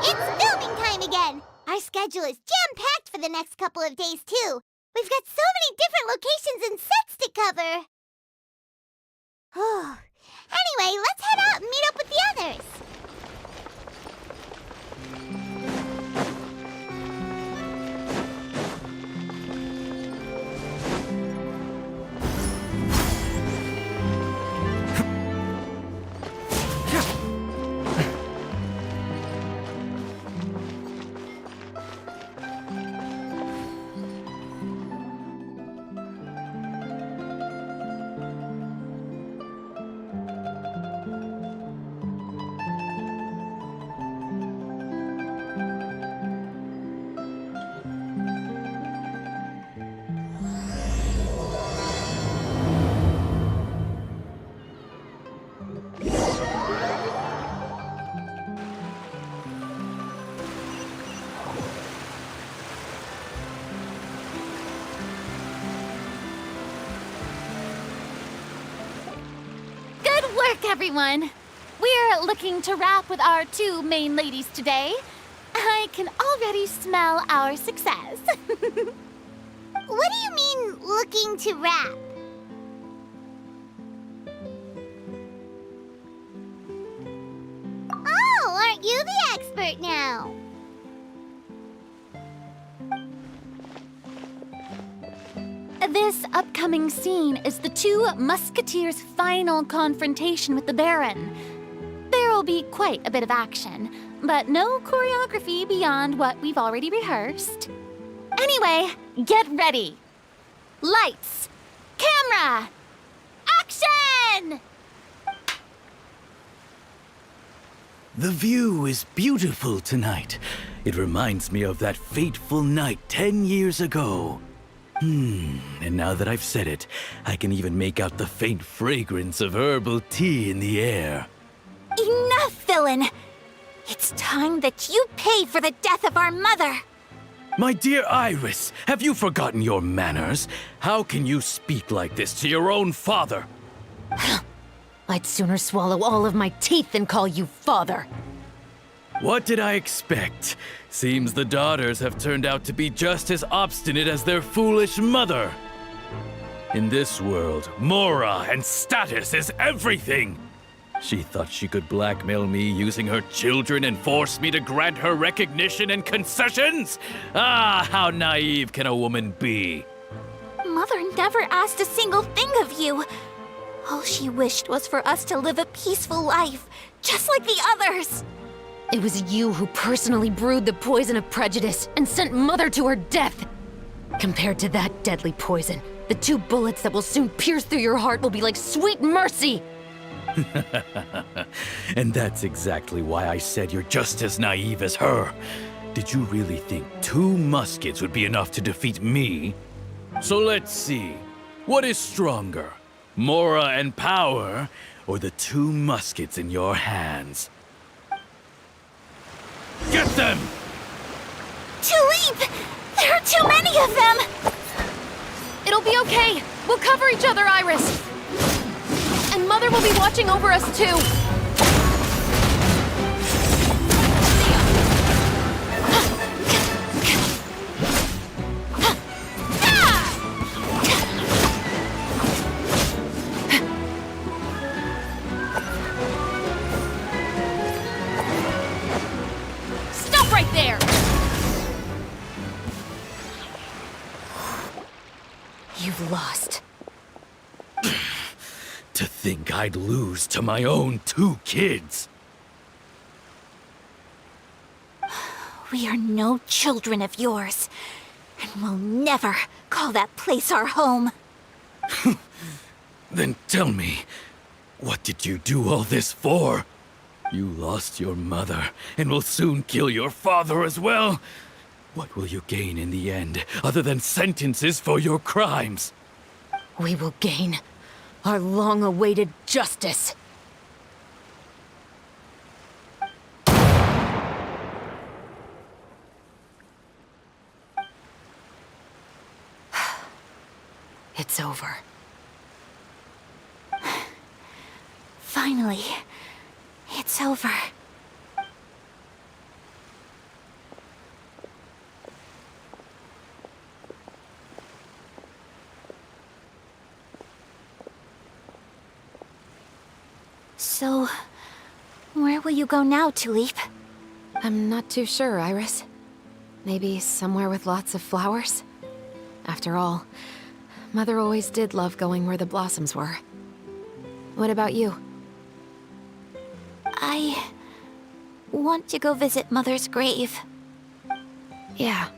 It's filming time again! Our schedule is jam-packed for the next couple of days, too. We've got so many different locations and sets to cover. Anyway, let's head out and meet up with the others. Everyone, we're looking to wrap with our two main ladies today. I can already smell our success. What do you mean, looking to wrap? Oh, aren't you the expert now? This upcoming scene is the two musketeers' final confrontation with the Baron. There will be quite a bit of action, but no choreography beyond what we've already rehearsed. Anyway, get ready. Lights, camera, action! The view is beautiful tonight. It reminds me of that fateful night 10 years ago. And now that I've said it, I can even make out the faint fragrance of herbal tea in the air. Enough, villain! It's time that you pay for the death of our mother! My dear Iris, have you forgotten your manners? How can you speak like this to your own father? I'd sooner swallow all of my teeth than call you father. What did I expect? Seems the daughters have turned out to be just as obstinate as their foolish mother. In this world, Mora and status is everything. She thought she could blackmail me using her children and force me to grant her recognition and concessions? Ah, how naive can a woman be? Mother never asked a single thing of you. All she wished was for us to live a peaceful life, just like the others. It was you who personally brewed the poison of prejudice and sent Mother to her death. Compared to that deadly poison, the 2 bullets that will soon pierce through your heart will be like sweet mercy. And that's exactly why I said you're just as naive as her. Did you really think 2 muskets would be enough to defeat me? So let's see. What is stronger, Mora and power, or the 2 muskets in your hands? them! Tulip! There are too many of them! It'll be okay. We'll cover each other, Iris. And Mother will be watching over us, too. Stop right there! You've lost. To think I'd lose to my own 2 kids. We are no children of yours, and we'll never call that place our home. Then tell me, what did you do all this for? You lost your mother, and will soon kill your father as well. What will you gain in the end, other than sentences for your crimes? We will gain our long-awaited justice. It's over. Finally, it's over. So, where will you go now, Tulip? I'm not too sure, Iris. Maybe somewhere with lots of flowers? After all, Mother always did love going where the blossoms were. What about you? I want to go visit Mother's grave. Yeah,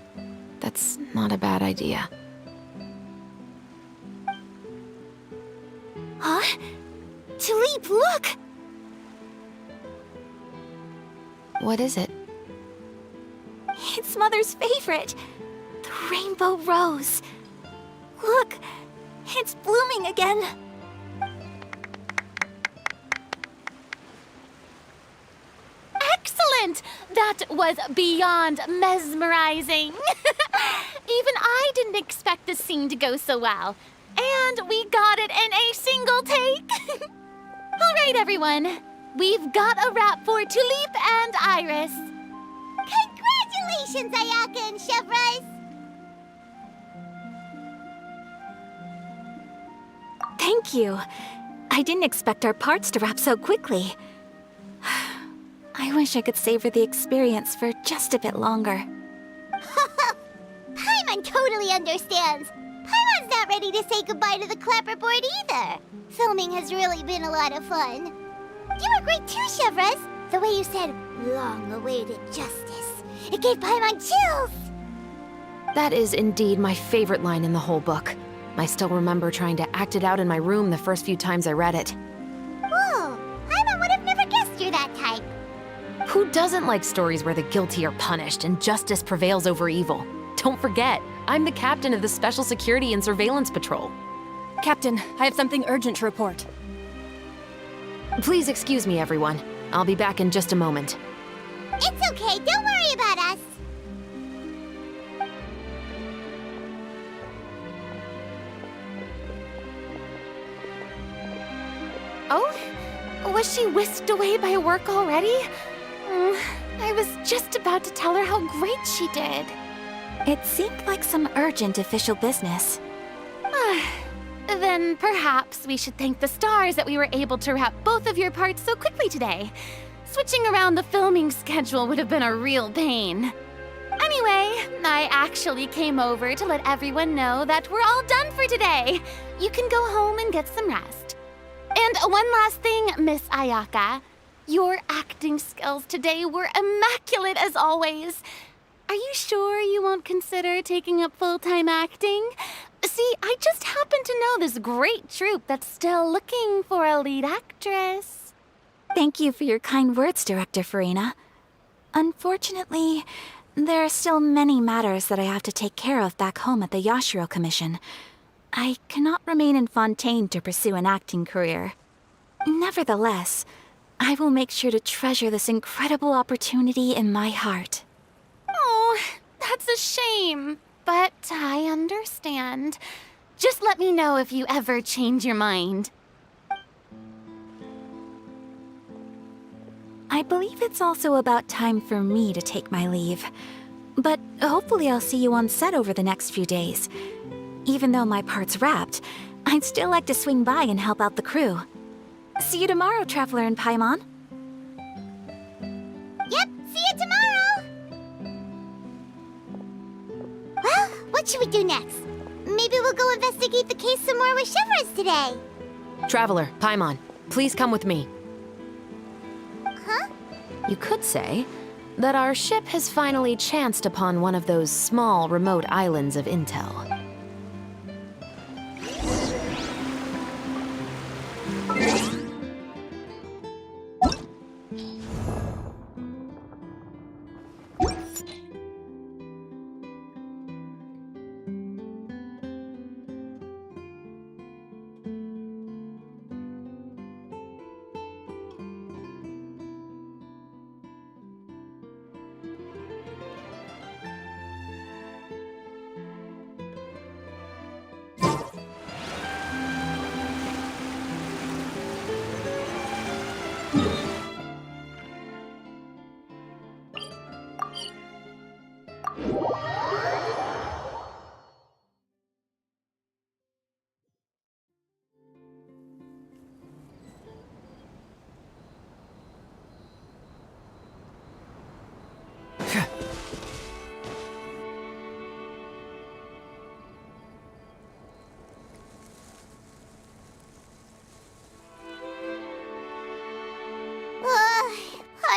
that's not a bad idea. Huh? Tulip, look! What is it? It's Mother's favorite. The rainbow rose. Look, it's blooming again. Excellent! That was beyond mesmerizing. Even I didn't expect this scene to go so well. And we got it in a single take. All right, everyone. We've got a wrap for Tulip and Iris. Congratulations, Ayaka and Chevres! Thank you. I didn't expect our parts to wrap so quickly. I wish I could savor the experience for just a bit longer. Paimon totally understands. Paimon's not ready to say goodbye to the clapperboard either. Filming has really been a lot of fun. You were great too, Chevres. The way you said, long-awaited justice. It gave Paimon chills. That is indeed my favorite line in the whole book. I still remember trying to act it out in my room the first few times I read it. Whoa, Paimon would have never guessed you're that type. Who doesn't like stories where the guilty are punished and justice prevails over evil? Don't forget, I'm the captain of the Special Security and Surveillance Patrol. Captain, I have something urgent to report. Please excuse me, everyone. I'll be back in just a moment. It's okay, don't worry about us. Oh? Was she whisked away by work already? I was just about to tell her how great she did. It seemed like some urgent official business. Then perhaps we should thank the stars that we were able to wrap both of your parts so quickly today. Switching around the filming schedule would have been a real pain. Anyway, I actually came over to let everyone know that we're all done for today. You can go home and get some rest. And one last thing, Miss Ayaka. Your acting skills today were immaculate as always. Are you sure you won't consider taking up full-time acting? See, I just happen to know this great troupe that's still looking for a lead actress. Thank you for your kind words, Director Farina. Unfortunately, there are still many matters that I have to take care of back home at the Yashiro Commission. I cannot remain in Fontaine to pursue an acting career. Nevertheless, I will make sure to treasure this incredible opportunity in my heart. That's a shame, but I understand. Just let me know if you ever change your mind. I believe it's also about time for me to take my leave. But hopefully I'll see you on set over the next few days. Even though my part's wrapped, I'd still like to swing by and help out the crew. See you tomorrow, Traveler and Paimon. Yep, see you tomorrow! Well, what should we do next? Maybe we'll go investigate the case some more with Chores today. Traveler, Paimon, please come with me. Huh? You could say that our ship has finally chanced upon one of those small, remote islands of intel.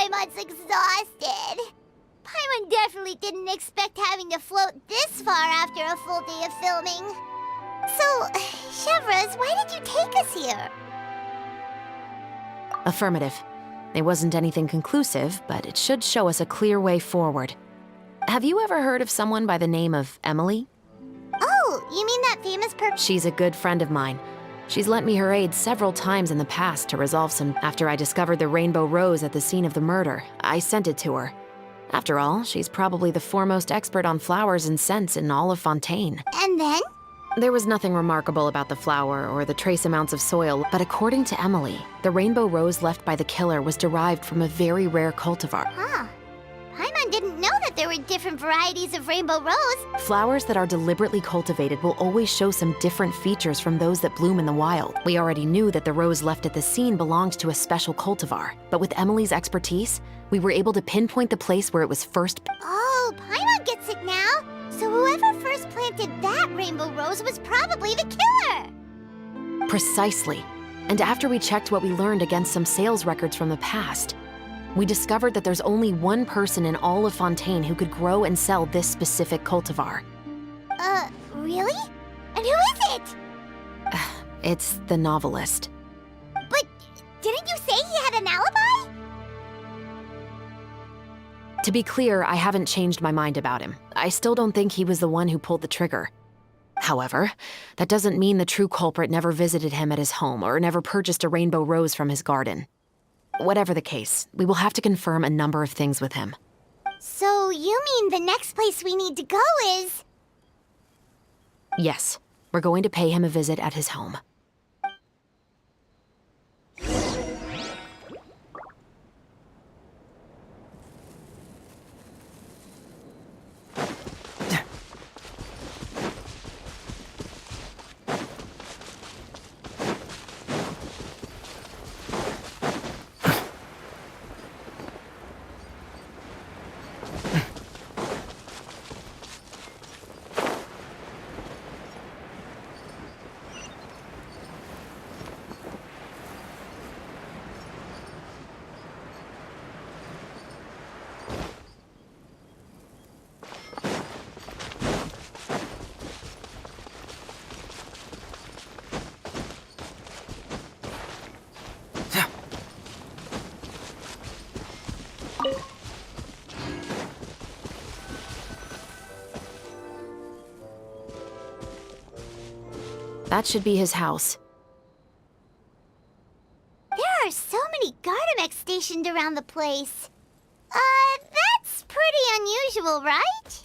Paimon's exhausted. Paimon definitely didn't expect having to float this far after a full day of filming. So, Chevres, why did you take us here? Affirmative. It wasn't anything conclusive, but it should show us a clear way forward. Have you ever heard of someone by the name of Emily? Oh, you mean that famous She's a good friend of mine. She's lent me her aid several times in the past to resolve some. After I discovered the rainbow rose at the scene of the murder, I sent it to her. After all, she's probably the foremost expert on flowers and scents in all of Fontaine. And then? There was nothing remarkable about the flower or the trace amounts of soil, but according to Emily, the rainbow rose left by the killer was derived from a very rare cultivar. Huh. Paimon didn't know that there were different varieties of rainbow rose. Flowers that are deliberately cultivated will always show some different features from those that bloom in the wild. We already knew that the rose left at the scene belonged to a special cultivar, but with Emily's expertise, we were able to pinpoint the place where it was first. Oh, Paimon gets it now. So whoever first planted that rainbow rose was probably the killer. Precisely. And after we checked what we learned against some sales records from the past, we discovered that there's only one person in all of Fontaine who could grow and sell this specific cultivar. Really? And who is it? It's the novelist. But didn't you say he had an alibi? To be clear, I haven't changed my mind about him. I still don't think he was the one who pulled the trigger. However, that doesn't mean the true culprit never visited him at his home or never purchased a rainbow rose from his garden. Whatever the case, we will have to confirm a number of things with him. So you mean the next place we need to go is... Yes, we're going to pay him a visit at his home. That should be his house. There are so many Gardamex stationed around the place. That's pretty unusual, right?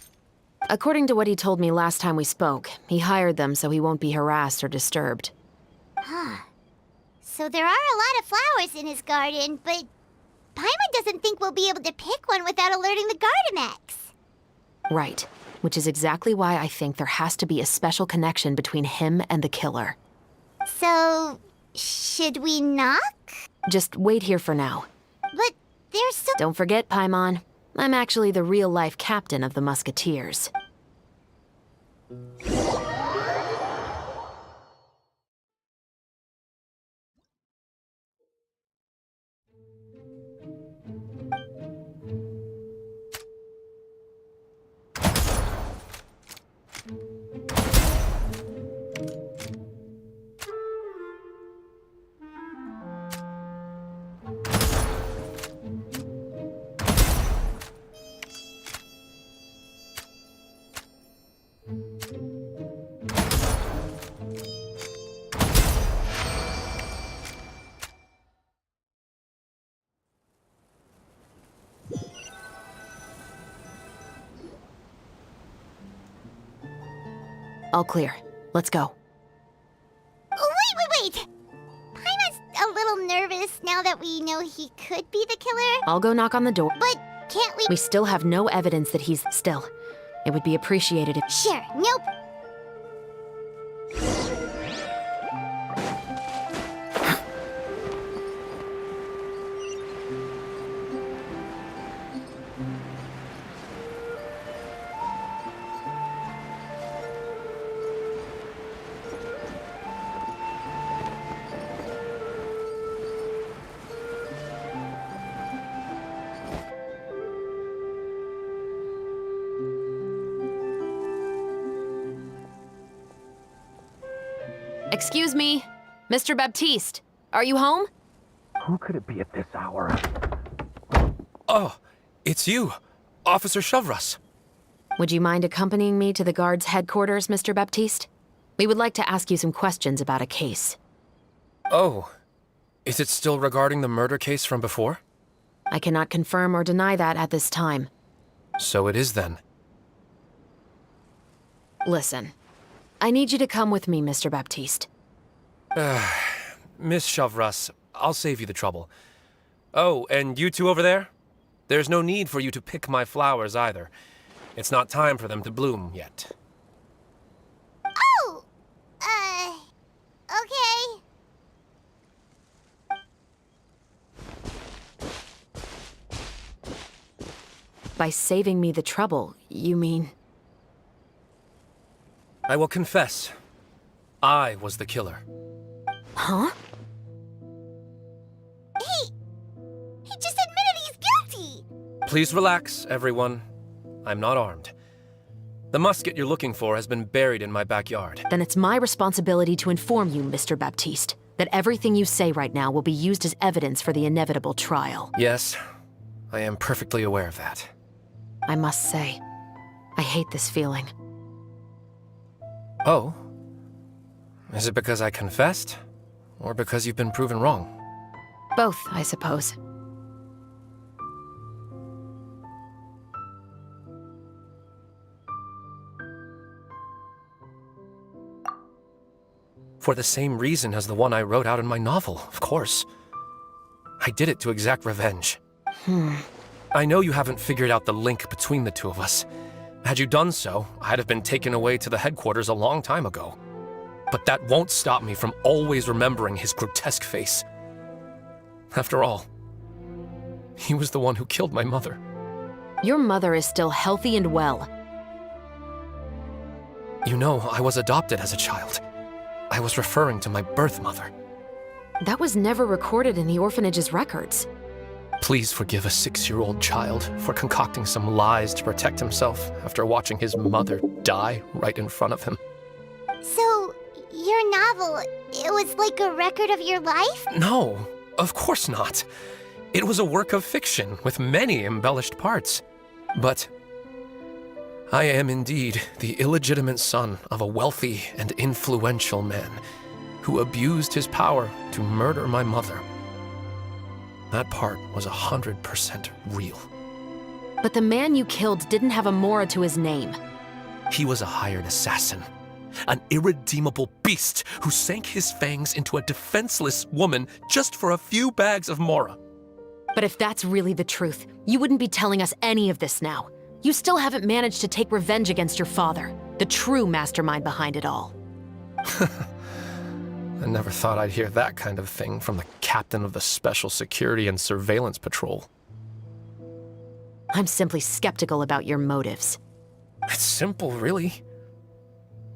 According to what he told me last time we spoke, he hired them so he won't be harassed or disturbed. So there are a lot of flowers in his garden, but Paimon doesn't think we'll be able to pick one without alerting the Gardemex. Right. Which is exactly why I think there has to be a special connection between him and the killer. So, should we knock? Just wait here for now. But there's so... Don't forget, Paimon. I'm actually the real-life captain of the Musketeers. All clear. Let's go. Wait! Paimon's a little nervous now that we know he could be the killer. I'll go knock on the door. But can't we... We still have no evidence that he's still. It would be appreciated if... Sure, nope. Excuse me, Mr. Baptiste. Are you home? Who could it be at this hour? Oh, it's you, Officer Chores. Would you mind accompanying me to the guard's headquarters, Mr. Baptiste? We would like to ask you some questions about a case. Oh, is it still regarding the murder case from before? I cannot confirm or deny that at this time. So it is then. Listen, I need you to come with me, Mr. Baptiste. Miss Chores, I'll save you the trouble. Oh, and you two over there? There's no need for you to pick my flowers either. It's not time for them to bloom yet. Oh! Okay. By saving me the trouble, you mean... I will confess, I was the killer. Huh? He just admitted he's guilty! Please relax, everyone. I'm not armed. The musket you're looking for has been buried in my backyard. Then it's my responsibility to inform you, Mr. Baptiste, that everything you say right now will be used as evidence for the inevitable trial. Yes, I am perfectly aware of that. I must say, I hate this feeling. Oh? Is it because I confessed? Or because you've been proven wrong? Both, I suppose. For the same reason as the one I wrote out in my novel, of course. I did it to exact revenge. I know you haven't figured out the link between the two of us. Had you done so, I'd have been taken away to the headquarters a long time ago. But that won't stop me from always remembering his grotesque face. After all, he was the one who killed my mother. Your mother is still healthy and well. You know, I was adopted as a child. I was referring to my birth mother. That was never recorded in the orphanage's records. Please forgive a 6-year-old child for concocting some lies to protect himself after watching his mother die right in front of him. So, your novel, it was like a record of your life? No, of course not. It was a work of fiction with many embellished parts. But I am indeed the illegitimate son of a wealthy and influential man who abused his power to murder my mother. That part was 100% real. But the man you killed didn't have a Mora to his name. He was a hired assassin. An irredeemable beast who sank his fangs into a defenseless woman just for a few bags of Mora. But if that's really the truth, you wouldn't be telling us any of this now. You still haven't managed to take revenge against your father, the true mastermind behind it all. I never thought I'd hear that kind of thing from the captain of the Special Security and Surveillance Patrol. I'm simply skeptical about your motives. It's simple, really.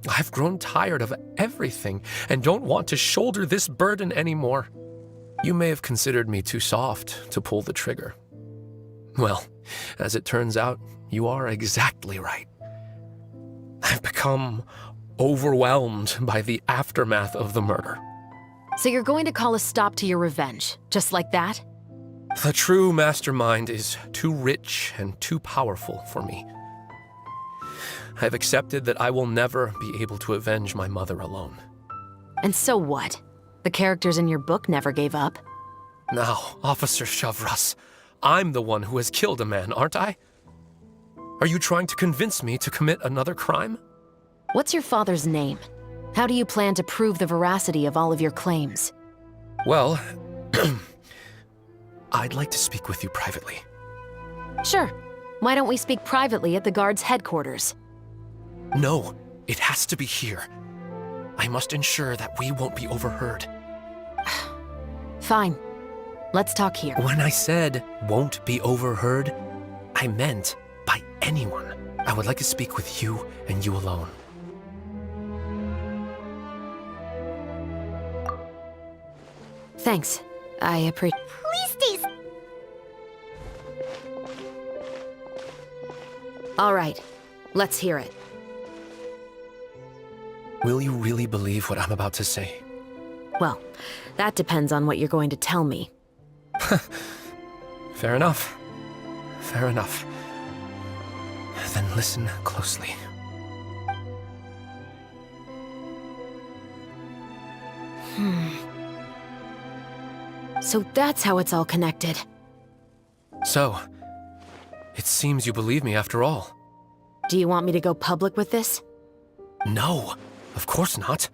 I've grown tired of everything and don't want to shoulder this burden anymore. You may have considered me too soft to pull the trigger. Well, as it turns out, you are exactly right. I've become overwhelmed by the aftermath of the murder. So you're going to call a stop to your revenge, just like that? The true mastermind is too rich and too powerful for me. I've accepted that I will never be able to avenge my mother alone. And so what? The characters in your book never gave up? Now, Officer Chavras, I'm the one who has killed a man, aren't I? Are you trying to convince me to commit another crime? What's your father's name? How do you plan to prove the veracity of all of your claims? Well, I'd like to speak with you privately. Sure. Why don't we speak privately at the guard's headquarters? No, it has to be here. I must ensure that we won't be overheard. Fine. Let's talk here. When I said won't be overheard, I meant by anyone. I would like to speak with you and you alone. Thanks. I appreciate. Please stay. All right. Let's hear it. Will you really believe what I'm about to say? Well, that depends on what you're going to tell me. Fair enough. Fair enough. Then listen closely. So that's how it's all connected. So, it seems you believe me after all. Do you want me to go public with this? No, of course not.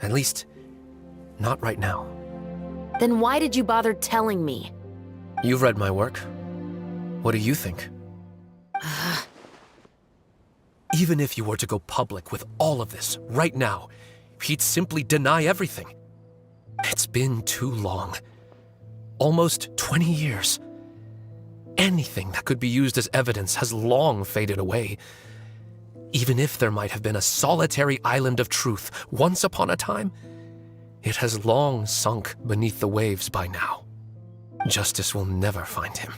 At least, not right now. Then why did you bother telling me? You've read my work. What do you think? Even if you were to go public with all of this right now, he'd simply deny everything. It's been too long. Almost 20 years. Anything that could be used as evidence has long faded away. Even if there might have been a solitary island of truth once upon a time, it has long sunk beneath the waves by now. Justice will never find him.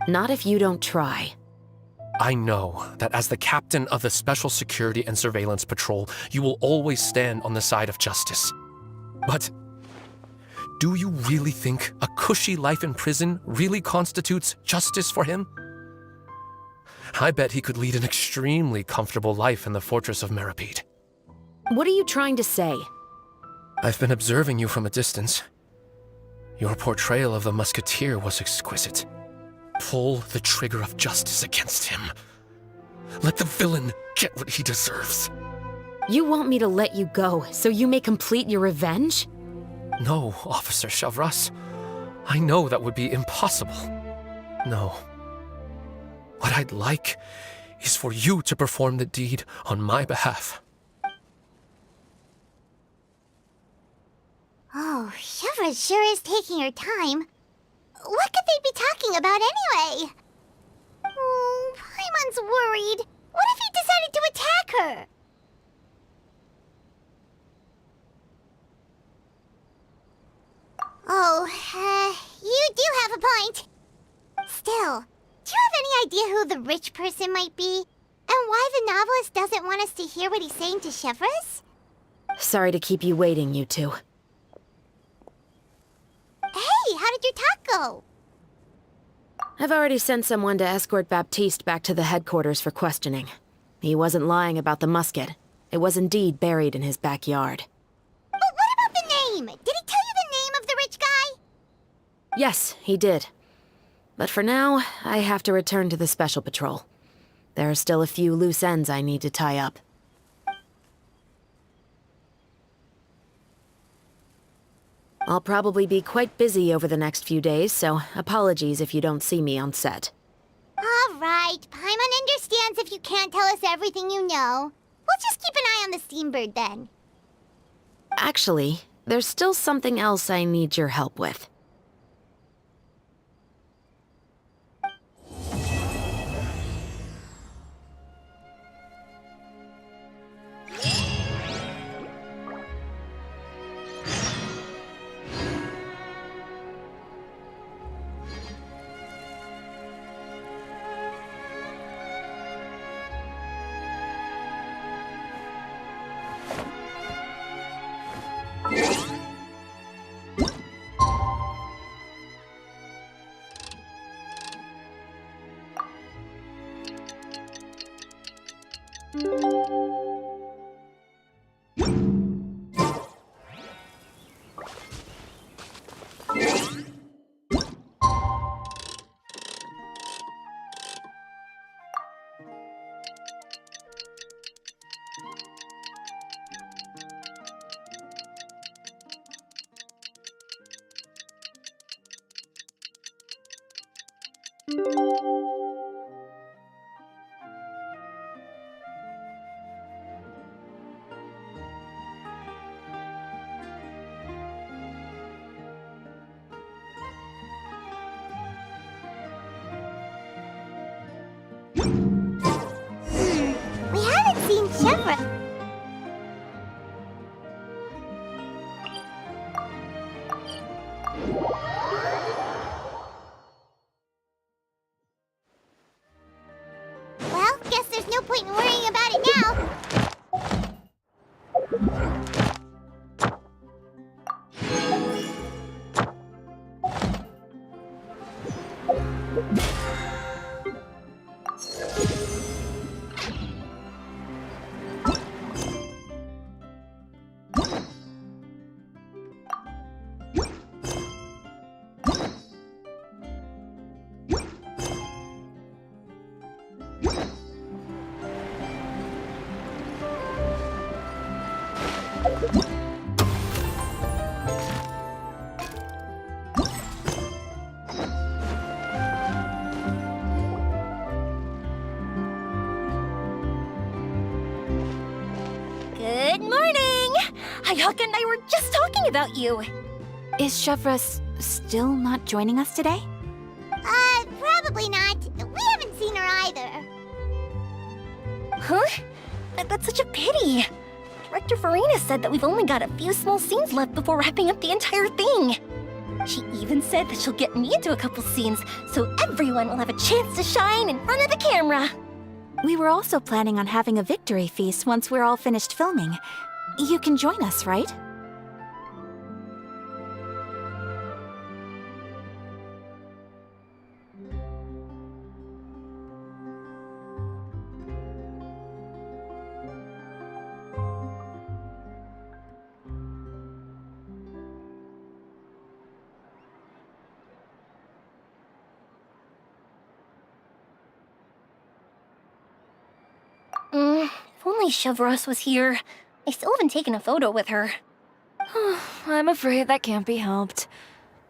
Not if you don't try. I know that as the captain of the Special Security and Surveillance Patrol, you will always stand on the side of justice. But do you really think a cushy life in prison really constitutes justice for him? I bet he could lead an extremely comfortable life in the fortress of Meripede. What are you trying to say? I've been observing you from a distance. Your portrayal of the musketeer was exquisite. Pull the trigger of justice against him. Let the villain get what he deserves. You want me to let you go so you may complete your revenge? No, Officer Chavras. I know that would be impossible. No. What I'd like is for you to perform the deed on my behalf. Oh, Shiva sure is taking her time. What could they be talking about anyway? Oh, Paimon's worried. What if he decided to attack her? Oh, you do have a point. Still, do you have any idea who the rich person might be? And why the novelist doesn't want us to hear what he's saying to Chevres? Sorry to keep you waiting, you two. Hey, how did your talk go? I've already sent someone to escort Baptiste back to the headquarters for questioning. He wasn't lying about the musket. It was indeed buried in his backyard. But what about the name? Did he tell you the name of the rich guy? Yes, he did. But for now, I have to return to the Special Patrol. There are still a few loose ends I need to tie up. I'll probably be quite busy over the next few days, so apologies if you don't see me on set. All right, Paimon understands if you can't tell us everything you know. We'll just keep an eye on the Steambird then. Actually, there's still something else I need your help with. We haven't seen Chevra. Well, guess there's no point in worrying about it now. Good morning! Hayaka and I were just talking about you. Is Chevra still not joining us today? Probably not. We haven't seen her either. Huh? That's such a pity. Director Farina said that we've only got a few small scenes left before wrapping up the entire thing. She even said that she'll get me into a couple scenes, so everyone will have a chance to shine in front of the camera. We were also planning on having a victory feast once we're all finished filming. You can join us, right? If only Chevros was here. I still haven't taken a photo with her. I'm afraid that can't be helped.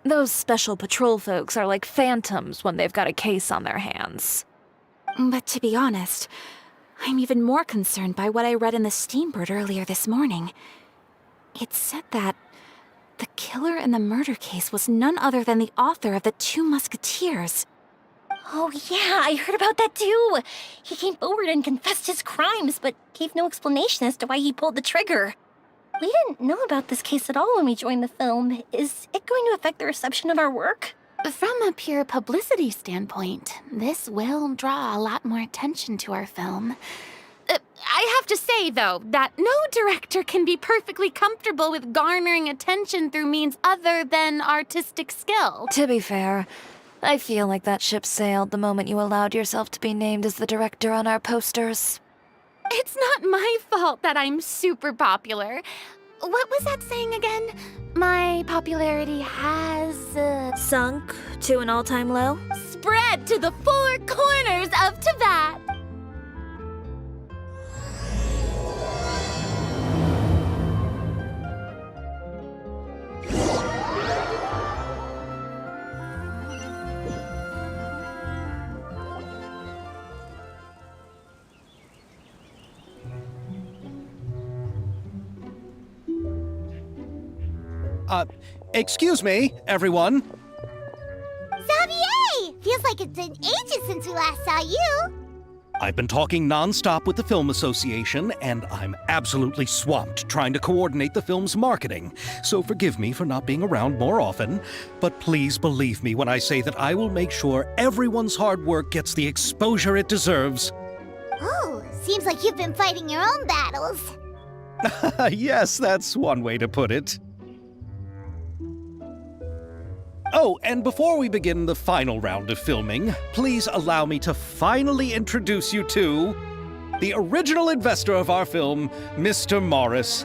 Those special patrol folks are like phantoms when they've got a case on their hands. But to be honest, I'm even more concerned by what I read in the Steambird earlier this morning. It said that the killer in the murder case was none other than the author of the Two Musketeers. Oh yeah, I heard about that too. He came forward and confessed his crimes, but gave no explanation as to why he pulled the trigger. We didn't know about this case at all when we joined the film. Is it going to affect the reception of our work? From a pure publicity standpoint, this will draw a lot more attention to our film. I have to say, though, that no director can be perfectly comfortable with garnering attention through means other than artistic skill. To be fair, I feel like that ship sailed the moment you allowed yourself to be named as the director on our posters. It's not my fault that I'm super popular. What was that saying again? My popularity has, Sunk to an all-time low? spread to the four corners of Tibet. Excuse me, everyone. Xavier! Feels like it's been ages since we last saw you. I've been talking non-stop with the Film Association, and I'm absolutely swamped trying to coordinate the film's marketing. So forgive me for not being around more often, but please believe me when I say that I will make sure everyone's hard work gets the exposure it deserves. Oh, seems like you've been fighting your own battles. Yes, that's one way to put it. Oh, and before we begin the final round of filming, please allow me to finally introduce you to the original investor of our film, Mr. Morris.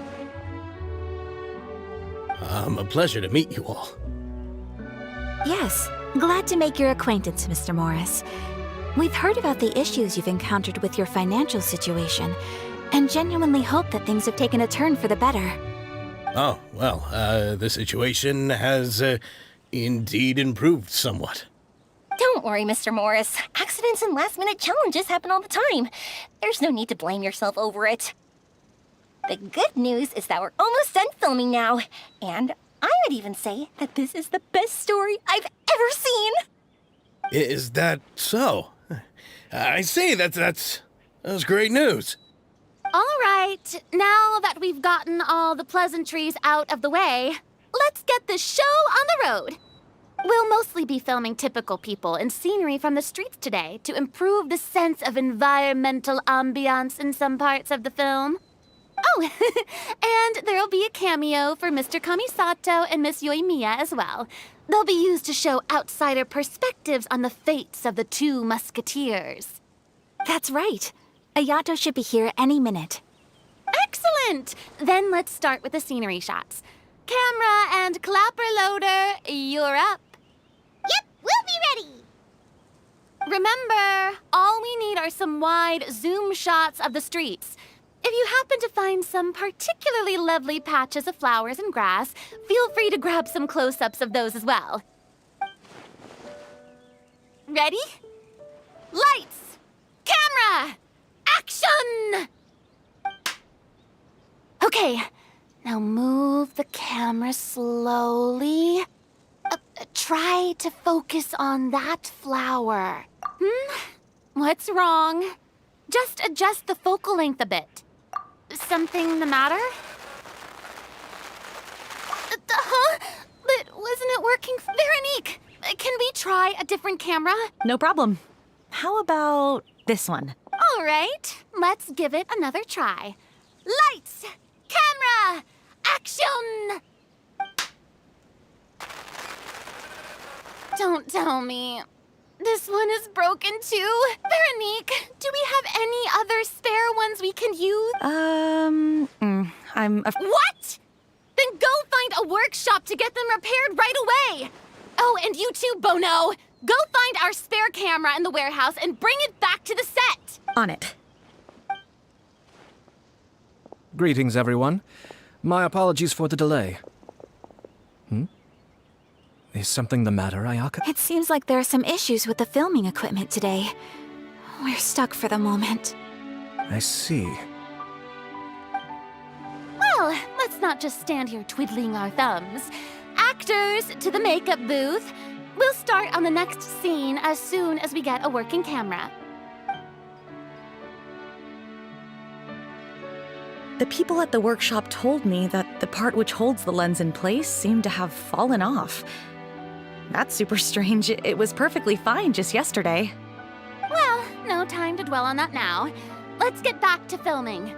A pleasure to meet you all. Yes, glad to make your acquaintance, Mr. Morris. We've heard about the issues you've encountered with your financial situation, and genuinely hope that things have taken a turn for the better. Oh, well, the situation has indeed improved somewhat. Don't worry, Mr. Morris. Accidents and last-minute challenges happen all the time. There's no need to blame yourself over it. The good news is that we're almost done filming now, and I would even say that this is the best story I've ever seen. Is that so? I say that's great news. All right, now that we've gotten all the pleasantries out of the way, let's get this show on the road. We'll mostly be filming typical people and scenery from the streets today to improve the sense of environmental ambiance in some parts of the film. Oh, and there'll be a cameo for Mr. Kamisato and Miss Yoimiya as well. They'll be used to show outsider perspectives on the fates of the two musketeers. That's right. Ayato should be here any minute. Excellent! Then let's start with the scenery shots. Camera and clapper loader, you're up. Yep, we'll be ready. Remember, all we need are some wide zoom shots of the streets. If you happen to find some particularly lovely patches of flowers and grass, feel free to grab some close-ups of those as well. Ready? Lights! Camera! Action! Okay, now move the camera slowly. Try to focus on that flower. What's wrong? Just adjust the focal length a bit. Something the matter? Huh? But wasn't it working? Veronique, can we try a different camera? No problem. How about this one? All right, let's give it another try. Lights! Camera! Action! Don't tell me. This one is broken too. Veronique, do we have any other spare ones we can use? What? Then go find a workshop to get them repaired right away. Oh, and you too, Bono. Go find our spare camera in the warehouse and bring it back to the set. On it. Greetings, everyone. My apologies for the delay. Is something the matter, Ayaka? It seems like there are some issues with the filming equipment today. We're stuck for the moment. I see. Well, let's not just stand here twiddling our thumbs. Actors, to the makeup booth. We'll start on the next scene as soon as we get a working camera. The people at the workshop told me that the part which holds the lens in place seemed to have fallen off. That's super strange. It was perfectly fine just yesterday. Well, no time to dwell on that now. Let's get back to filming.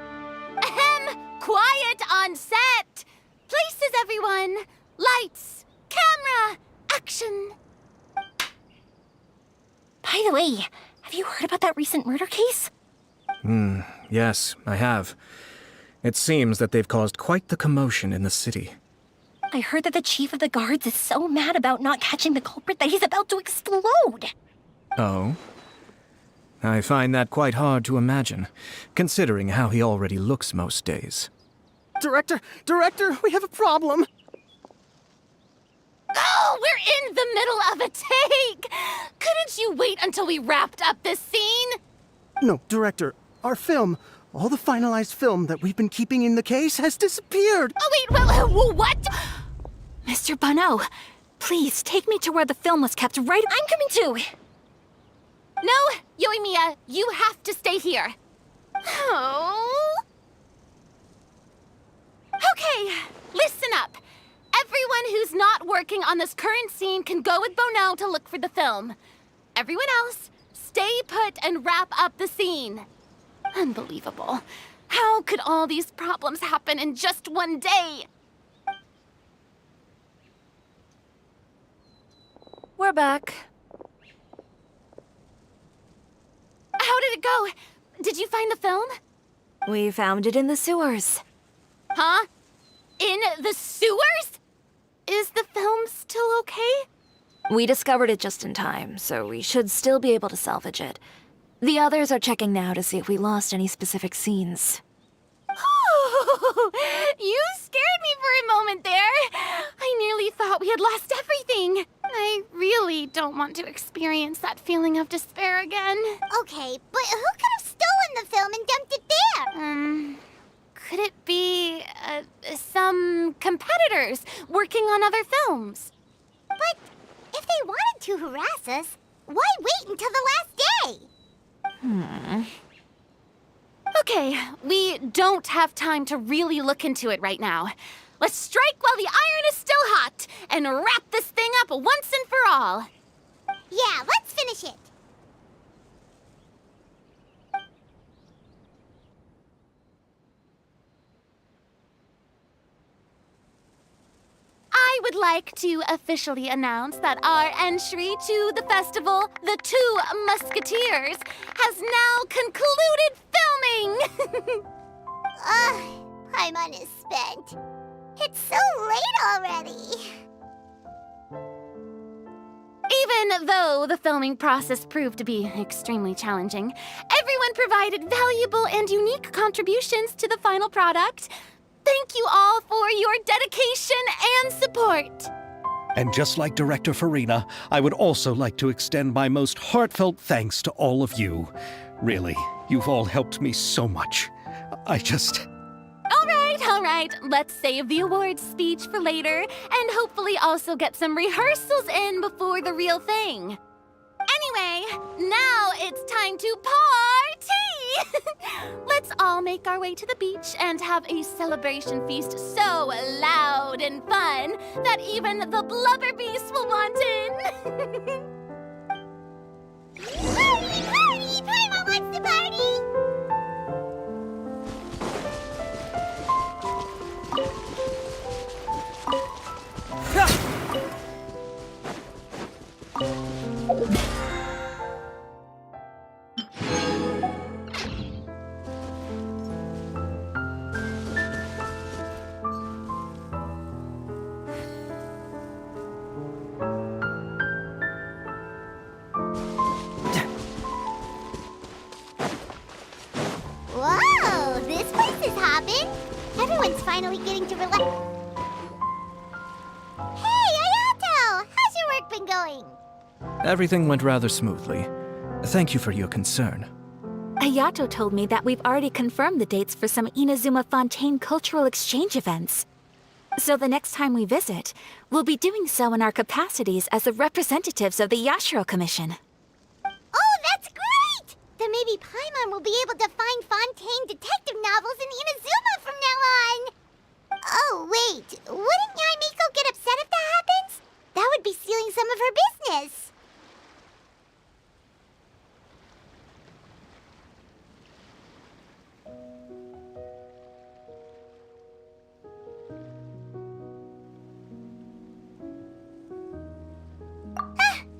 Ahem! Quiet on set! Places, everyone! Lights! Camera! Action! By the way, have you heard about that recent murder case? Yes, I have. It seems that they've caused quite the commotion in the city. I heard that the chief of the guards is so mad about not catching the culprit that he's about to explode. Oh? I find that quite hard to imagine, considering how he already looks most days. Director, we have a problem. Oh, we're in the middle of a take! Couldn't you wait until we wrapped up this scene? No, Director, our film, all the finalized film that we've been keeping in the case has disappeared. Oh, wait, what? Mr. Bono, please take me to where the film was kept right— I'm coming too! No, Yoimiya, you have to stay here. Oh. Okay, listen up. Everyone who's not working on this current scene can go with Bono to look for the film. Everyone else, stay put and wrap up the scene. Unbelievable. How could all these problems happen in just one day? We're back. How did it go? Did you find the film? We found it in the sewers. Huh? In the sewers? Is the film still okay? We discovered it just in time, so we should still be able to salvage it. The others are checking now to see if we lost any specific scenes. You scared me for a moment there. I nearly thought we had lost everything. I really don't want to experience that feeling of despair again. Okay, but who could have stolen the film and dumped it there? Could it be, some competitors working on other films? But if they wanted to harass us, why wait until the last day? Okay, we don't have time to really look into it right now. Let's strike while the iron is still hot and wrap this thing up once and for all. Yeah, let's finish it. I would like to officially announce that our entry to the festival, The Two Musketeers, has now concluded filming! Paimon is spent. It's so late already. Even though the filming process proved to be extremely challenging, everyone provided valuable and unique contributions to the final product. Thank you all for your dedication and support. And just like Director Farina, I would also like to extend my most heartfelt thanks to all of you. Really, you've all helped me so much. All right, let's save the awards speech for later, and hopefully also get some rehearsals in before the real thing. Anyway, now it's time to party! Let's all make our way to the beach and have a celebration feast so loud and fun that even the blubber beast will want in. Party, party! Paimon wants to party! Whoa, this place is hopping. Everyone's finally getting to relax. Hey, Ayato! How's your work been going? Everything went rather smoothly. Thank you for your concern. Ayato told me that we've already confirmed the dates for some Inazuma Fontaine cultural exchange events. So the next time we visit, we'll be doing so in our capacities as the representatives of the Yashiro Commission. Oh, that's great! Then maybe Paimon will be able to find Fontaine detective novels in Inazuma from now on. Oh, wait. Wouldn't Yae Miko get upset if that happens? That would be stealing some of her business.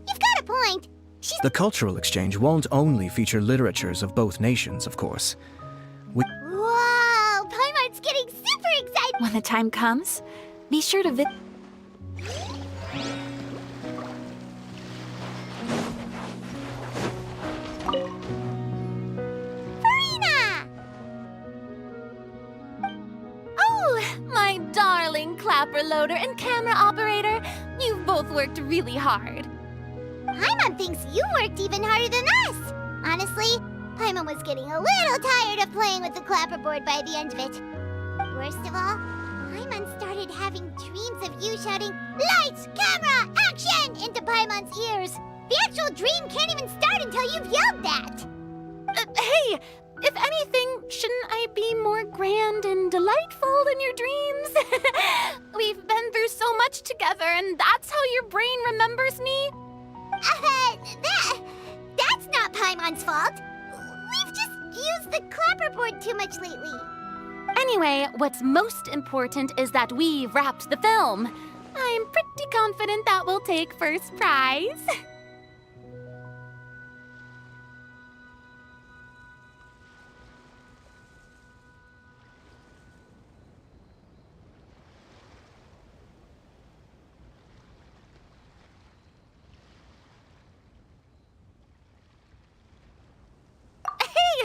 You've got a point. The cultural exchange won't only feature literatures of both nations, of course. Wow, Paimon's getting super excited. When the time comes, be sure to Farina! Oh, my darling clapper loader and camera operator. You've both worked really hard. Paimon thinks you worked even harder than us. Honestly, Paimon was getting a little tired of playing with the clapperboard by the end of it. Worst of all, Paimon started having dreams of you shouting, "Lights, camera, action!" into Paimon's ears. The actual dream can't even start until you've yelled that. Hey, if anything, shouldn't I be more grand and delightful than your dreams? We've been through so much together, and that's how your brain remembers me? That's not Paimon's fault. We've just used the clapperboard too much lately. Anyway, what's most important is that we've wrapped the film. I'm pretty confident that we'll take first prize.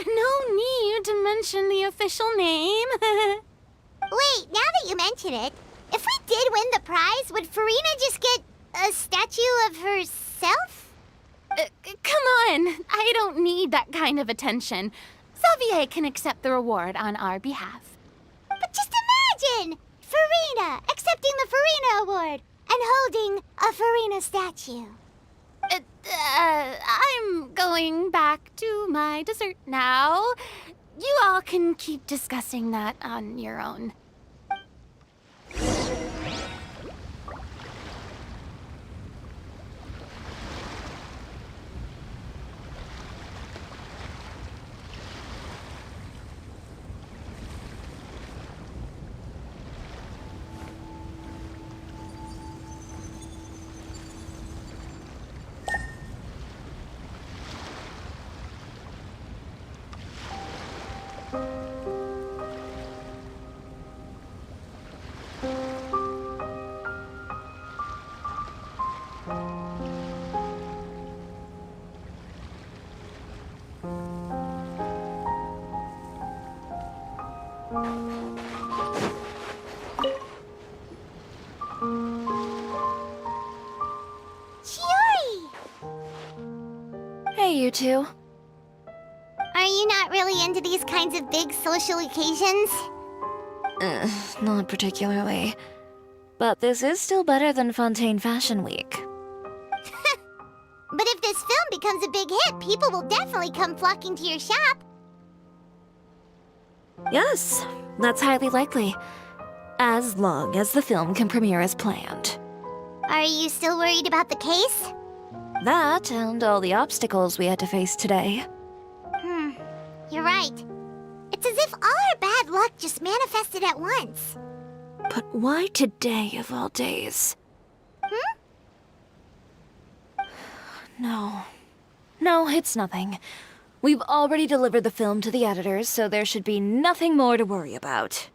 No need to mention the official name. Wait, now that you mention it, if we did win the prize, would Farina just get a statue of herself? Come on, I don't need that kind of attention. Xavier can accept the reward on our behalf. But just imagine! Farina accepting the Farina Award and holding a Farina statue. I'm going back to my dessert now. You all can keep discussing that on your own. Hey, you two. Are you not really into these kinds of big social occasions? Not particularly. But this is still better than Fontaine Fashion Week. But if this film becomes a big hit, people will definitely come flocking to your shop. Yes, that's highly likely. As long as the film can premiere as planned. Are you still worried about the case? That and all the obstacles we had to face today. You're right. It's as if all our bad luck just manifested at once. But why today of all days? No, it's nothing. We've already delivered the film to the editors, so there should be nothing more to worry about.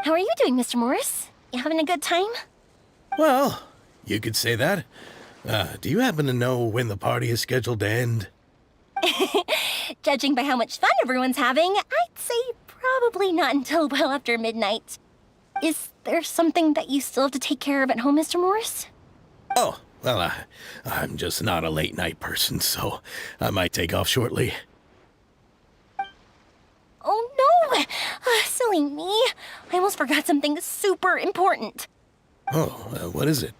How are you doing, Mr. Morris? You having a good time? Well, you could say that. Do you happen to know when the party is scheduled to end? Judging by how much fun everyone's having, I'd say probably not until well after midnight. Is there something that you still have to take care of at home, Mr. Morris? Oh, well, I'm just not a late night person, so I might take off shortly. Oh no! Silly me. I almost forgot something super important. Oh, what is it?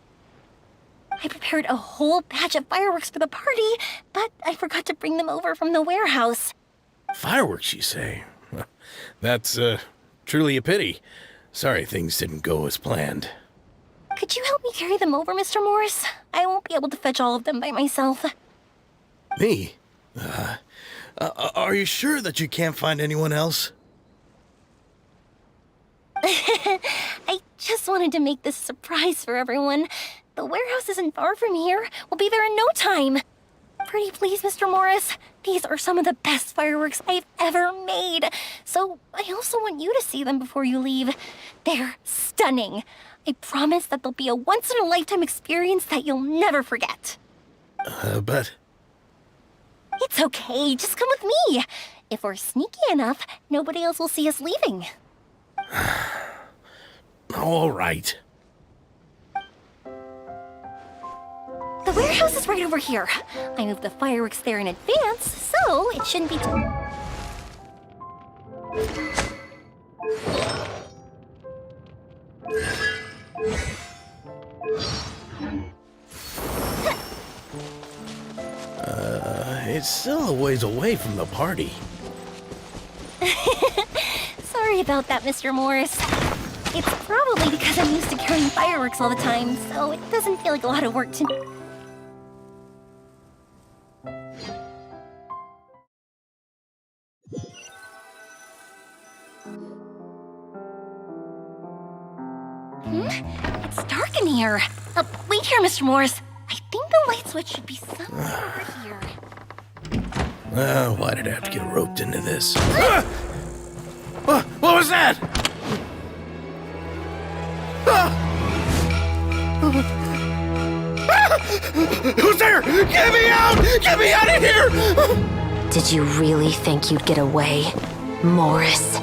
I prepared a whole batch of fireworks for the party, but I forgot to bring them over from the warehouse. Fireworks, you say? That's, truly a pity. Sorry things didn't go as planned. Could you help me carry them over, Mr. Morris? I won't be able to fetch all of them by myself. Me? Are you sure that you can't find anyone else? I just wanted to make this a surprise for everyone. The warehouse isn't far from here. We'll be there in no time. Pretty please, Mr. Morris. These are some of the best fireworks I've ever made. So I also want you to see them before you leave. They're stunning. I promise that they'll be a once-in-a-lifetime experience that you'll never forget. But... It's okay. Just come with me. If we're sneaky enough, nobody else will see us leaving. All right. The warehouse is right over here. I moved the fireworks there in advance, so it shouldn't be ways away from the party. Sorry about that, Mr. Morris. It's probably because I'm used to carrying fireworks all the time, so it doesn't feel like a lot of work to me. It's dark in here. Wait here, Mr. Morris. I think the light switch should be somewhere over here. Why did I have to get roped into this? What was that? Who's there? Get me out! Get me out of here! Did you really think you'd get away, Morris?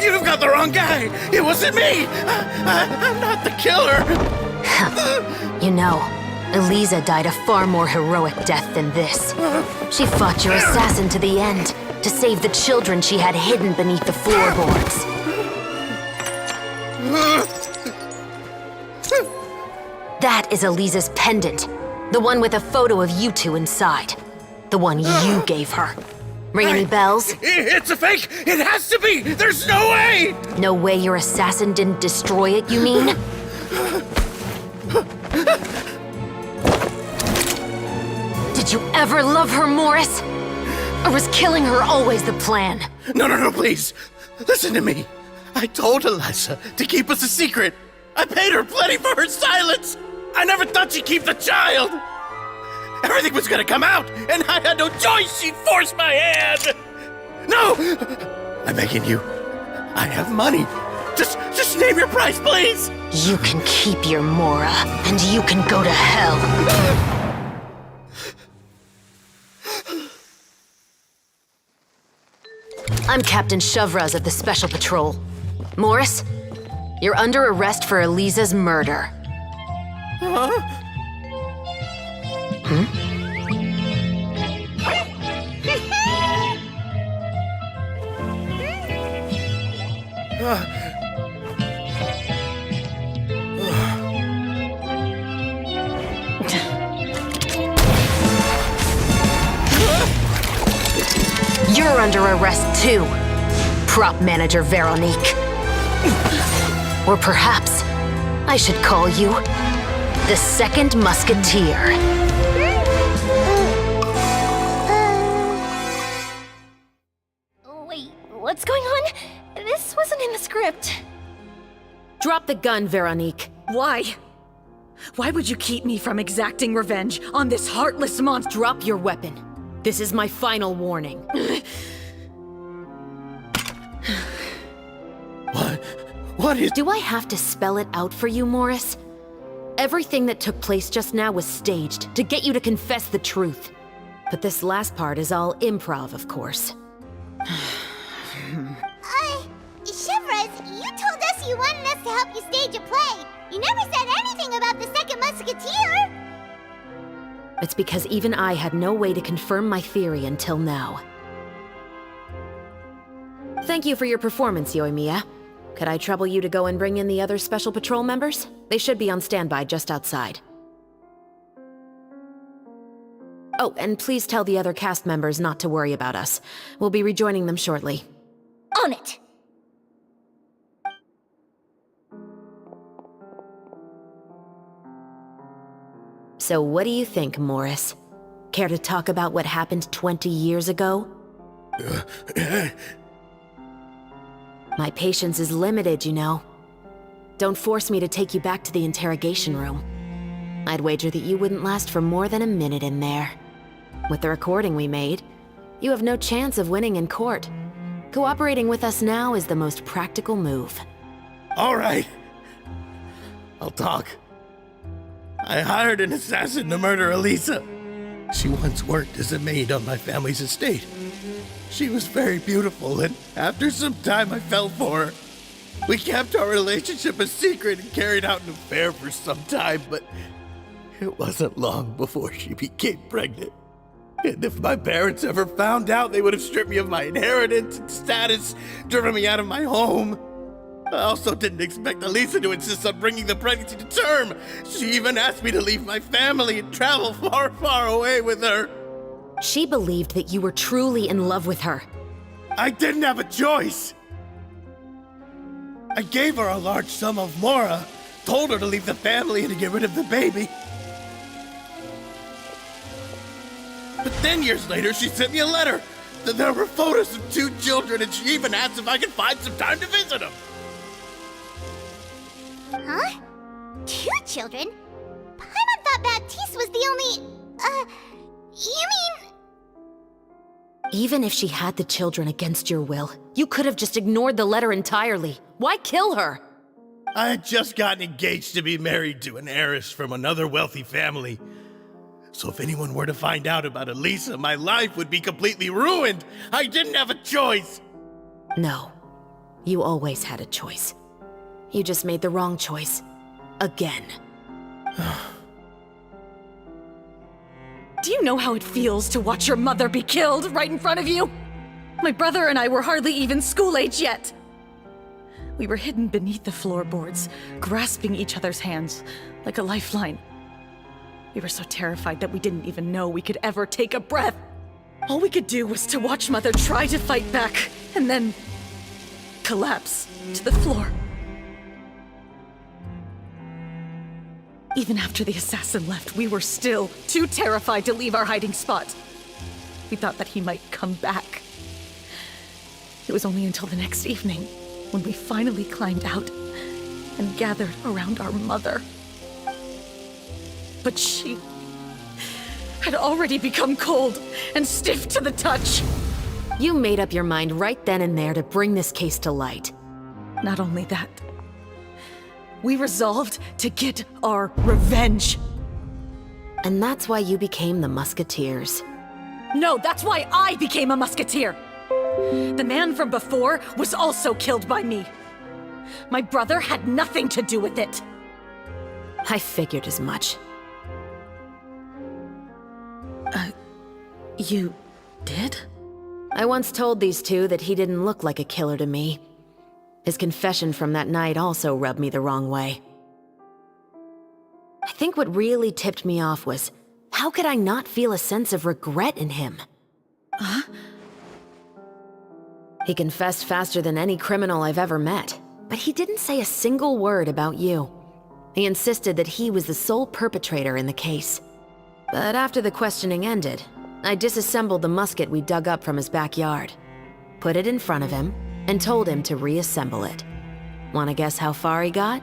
You've got the wrong guy! It wasn't me! I'm not the killer! You know, Eliza died a far more heroic death than this. She fought your assassin to the end, to save the children she had hidden beneath the floorboards. That is Eliza's pendant. The one with a photo of you two inside. The one you gave her. Ring any bells? It's a fake! It has to be! There's no way! No way your assassin didn't destroy it, you mean? Did you ever love her, Morris? Or was killing her always the plan? No, please. Listen to me. I told Eliza to keep us a secret. I paid her plenty for her silence. I never thought she'd keep the child. Everything was gonna come out, and I had no choice. She forced my hand. No! I'm begging you. I have money. Just name your price, please. You can keep your Mora, and you can go to hell. I'm Captain Chores of the Special Patrol. Morris, you're under arrest for Eliza's murder. You're under arrest too, prop manager Veronique. Or perhaps I should call you the Second Musketeer. Wait, what's going on? This wasn't in the script. Drop the gun, Veronique. Why? Why would you keep me from exacting revenge on this heartless monster? Drop your weapon. This is my final warning. What is... Do I have to spell it out for you, Morris? Everything that took place just now was staged to get you to confess the truth. But this last part is all improv, of course. Chores, you told us you wanted us to help you stage a play. You never said anything about the Second Musketeer. It's because even I had no way to confirm my theory until now. Thank you for your performance, Yoimiya. Could I trouble you to go and bring in the other Special Patrol members? They should be on standby just outside. Oh, and please tell the other cast members not to worry about us. We'll be rejoining them shortly. On it! So what do you think, Morris? Care to talk about what happened 20 years ago? My patience is limited, you know. Don't force me to take you back to the interrogation room. I'd wager that you wouldn't last for more than a minute in there. With the recording we made, you have no chance of winning in court. Cooperating with us now is the most practical move. All right. I'll talk. I hired an assassin to murder Eliza. She once worked as a maid on my family's estate. She was very beautiful, and after some time I fell for her. We kept our relationship a secret and carried out an affair for some time, but it wasn't long before she became pregnant. And if my parents ever found out, they would have stripped me of my inheritance and status, driven me out of my home. I also didn't expect Elisa to insist on bringing the pregnancy to term. She even asked me to leave my family and travel far, far away with her. She believed that you were truly in love with her. I didn't have a choice. I gave her a large sum of mora, told her to leave the family and to get rid of the baby. But then years later, she sent me a letter. There were photos of 2 children, and she even asked if I could find some time to visit them. Huh? 2 children? Paimon thought Baptiste was the only... you mean... Even if she had the children against your will, you could have just ignored the letter entirely. Why kill her? I had just gotten engaged to be married to an heiress from another wealthy family. So if anyone were to find out about Elisa, my life would be completely ruined. I didn't have a choice. No. You always had a choice. You just made the wrong choice. Again. Do you know how it feels to watch your mother be killed right in front of you? My brother and I were hardly even school age yet. We were hidden beneath the floorboards, grasping each other's hands like a lifeline. We were so terrified that we didn't even know we could ever take a breath. All we could do was to watch Mother try to fight back, and then collapse to the floor. Even after the assassin left, we were still too terrified to leave our hiding spot. We thought that he might come back. It was only until the next evening when we finally climbed out and gathered around our mother. But she had already become cold and stiff to the touch. You made up your mind right then and there to bring this case to light. Not only that, we resolved to get our revenge. And that's why you became the Musketeers. No, that's why I became a musketeer. The man from before was also killed by me. My brother had nothing to do with it. I figured as much. You did? I once told these two that he didn't look like a killer to me. His confession from that night also rubbed me the wrong way. I think what really tipped me off was, how could I not feel a sense of regret in him? Huh? He confessed faster than any criminal I've ever met, but he didn't say a single word about you. He insisted that he was the sole perpetrator in the case. But after the questioning ended, I disassembled the musket we dug up from his backyard, put it in front of him, and told him to reassemble it. Wanna guess how far he got?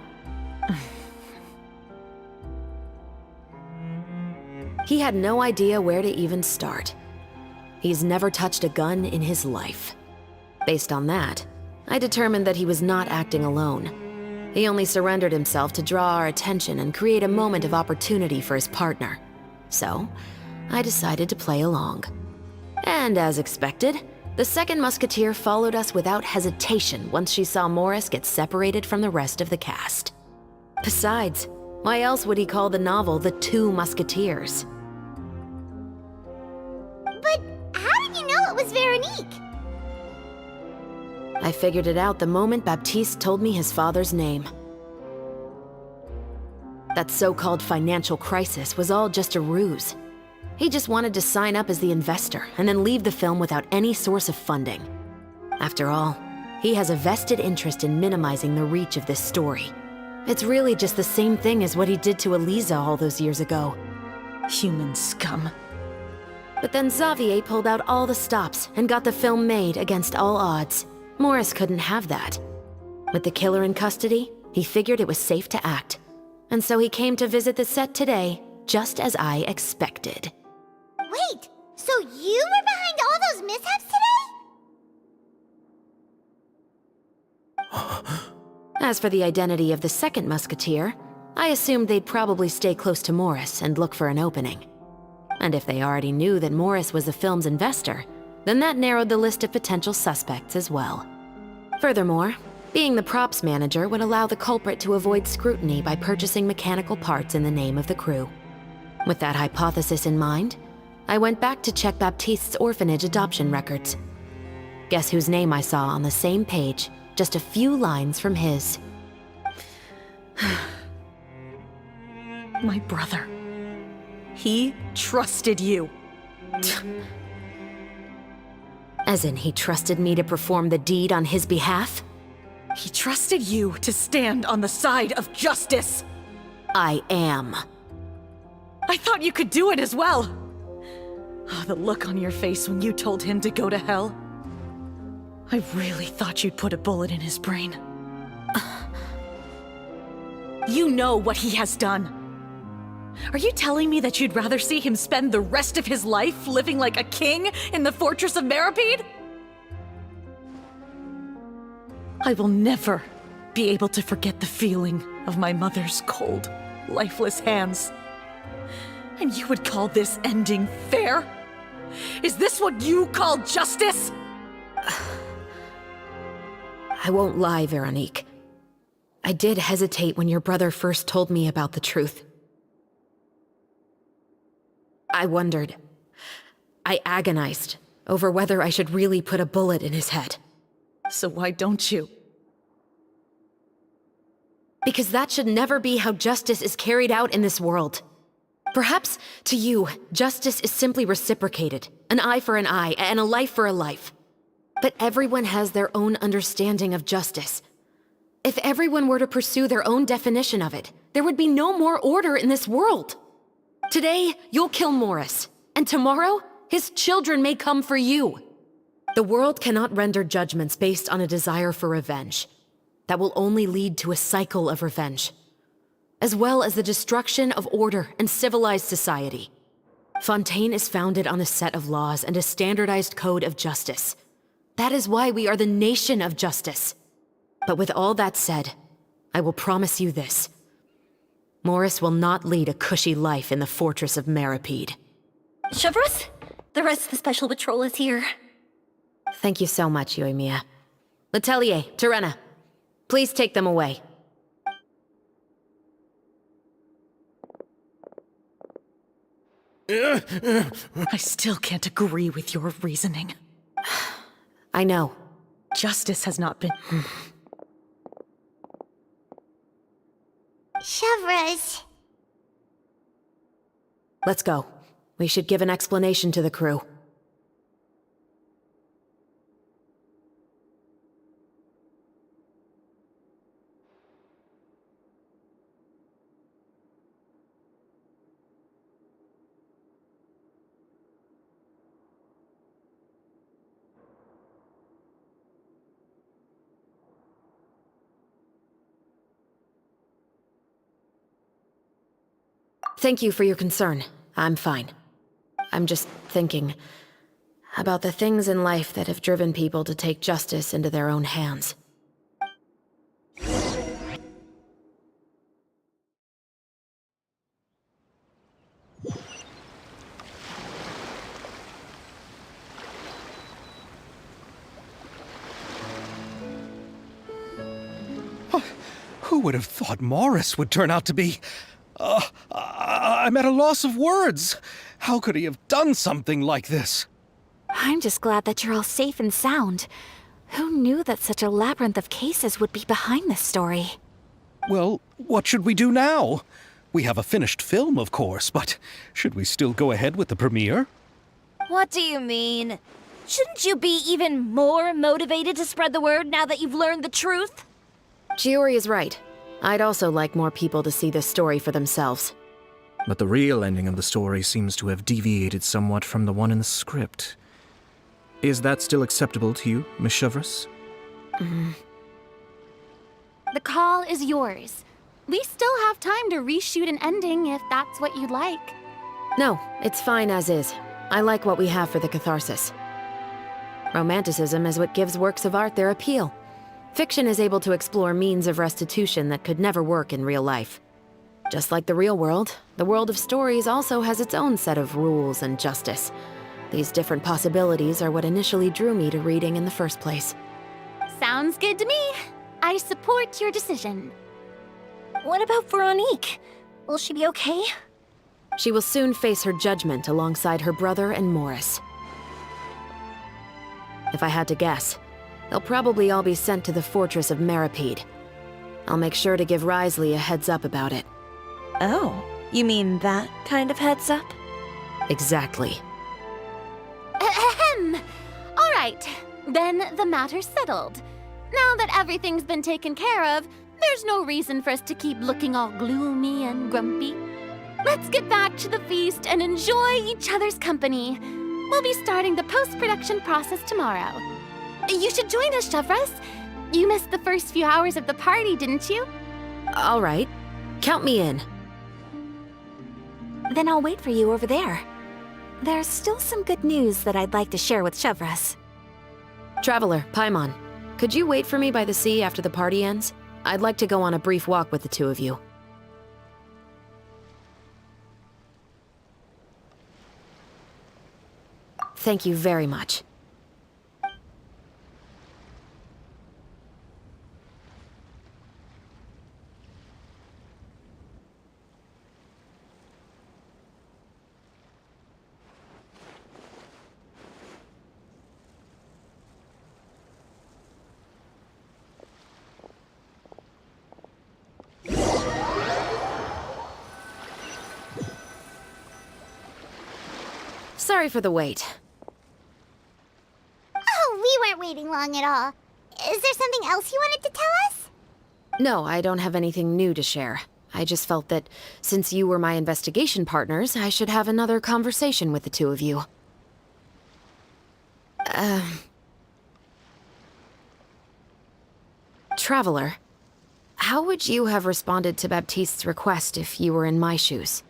He had no idea where to even start. He's never touched a gun in his life. Based on that, I determined that he was not acting alone. He only surrendered himself to draw our attention and create a moment of opportunity for his partner. So, I decided to play along. And as expected, the second musketeer followed us without hesitation once she saw Morris get separated from the rest of the cast. Besides, why else would he call the novel The Two Musketeers? But how did you know it was Veronique? I figured it out the moment Baptiste told me his father's name. That so-called financial crisis was all just a ruse. He just wanted to sign up as the investor and then leave the film without any source of funding. After all, he has a vested interest in minimizing the reach of this story. It's really just the same thing as what he did to Elisa all those years ago. Human scum. But then Xavier pulled out all the stops and got the film made against all odds. Morris couldn't have that. With the killer in custody, he figured it was safe to act. And so he came to visit the set today, just as I expected. Wait, so you were behind all those mishaps today? As for the identity of the second musketeer, I assumed they'd probably stay close to Morris and look for an opening. And if they already knew that Morris was the film's investor, then that narrowed the list of potential suspects as well. Furthermore, being the props manager would allow the culprit to avoid scrutiny by purchasing mechanical parts in the name of the crew. With that hypothesis in mind, I went back to check Baptiste's orphanage adoption records. Guess whose name I saw on the same page just a few lines from his. My brother. He trusted you. As in, he trusted me to perform the deed on his behalf? He trusted you to stand on the side of justice. I am. I thought you could do it as well. Oh, the look on your face when you told him to go to hell. I really thought you'd put a bullet in his brain. You know what he has done. Are you telling me that you'd rather see him spend the rest of his life living like a king in the fortress of Meripede? I will never be able to forget the feeling of my mother's cold, lifeless hands. And you would call this ending fair? Is this what you call justice? I won't lie, Veronique. I did hesitate when your brother first told me about the truth. I wondered. I agonized over whether I should really put a bullet in his head. So why don't you? Because that should never be how justice is carried out in this world. Perhaps, to you, justice is simply reciprocated. An eye for an eye, and a life for a life. But everyone has their own understanding of justice. If everyone were to pursue their own definition of it, there would be no more order in this world. Today, you'll kill Morris, and tomorrow, his children may come for you. The world cannot render judgments based on a desire for revenge. That will only lead to a cycle of revenge, as well as the destruction of order and civilized society. Fontaine is founded on a set of laws and a standardized code of justice. That is why we are the nation of justice. But with all that said, I will promise you this. Morris will not lead a cushy life in the fortress of Meripede. Chevros, the rest of the Special Patrol is here. Thank you so much, Yoimiya. Letelier, Terena, please take them away. I still can't agree with your reasoning. I know. Justice has not been... Chevros. Let's go. We should give an explanation to the crew. Thank you for your concern. I'm fine. I'm just thinking about the things in life that have driven people to take justice into their own hands. Who would have thought Morris would turn out to be... I'm at a loss of words. How could he have done something like this? I'm just glad that you're all safe and sound. Who knew that such a labyrinth of cases would be behind this story? Well, what should we do now? We have a finished film, of course, but should we still go ahead with the premiere? What do you mean? Shouldn't you be even more motivated to spread the word now that you've learned the truth? Chiori is right. I'd also like more people to see this story for themselves. But the real ending of the story seems to have deviated somewhat from the one in the script. Is that still acceptable to you, Miss Chevros? The call is yours. We still have time to reshoot an ending if that's what you'd like. No, it's fine as is. I like what we have for the catharsis. Romanticism is what gives works of art their appeal. Fiction is able to explore means of restitution that could never work in real life. Just like the real world, the world of stories also has its own set of rules and justice. These different possibilities are what initially drew me to reading in the first place. Sounds good to me. I support your decision. What about Veronique? Will she be okay? She will soon face her judgment alongside her brother and Morris. If I had to guess, They'll probably all be sent to the fortress of Meripede. I'll make sure to give Risley a heads up about it. Oh, you mean that kind of heads up? Exactly. Ahem. All right, then the matter's settled. Now that everything's been taken care of, there's no reason for us to keep looking all gloomy and grumpy. Let's get back to the feast and enjoy each other's company. We'll be starting the post-production process tomorrow. You should join us, Chevres. You missed the first few hours of the party, didn't you? All right. Count me in. Then I'll wait for you over there. There's still some good news that I'd like to share with Chevres. Traveler, Paimon, could you wait for me by the sea after the party ends? I'd like to go on a brief walk with the two of you. Thank you very much. Sorry for the wait. Oh, we weren't waiting long at all. Is there something else you wanted to tell us? No, I don't have anything new to share. I just felt that since you were my investigation partners, I should have another conversation with the two of you. Traveler, how would you have responded to Baptiste's request if you were in my shoes?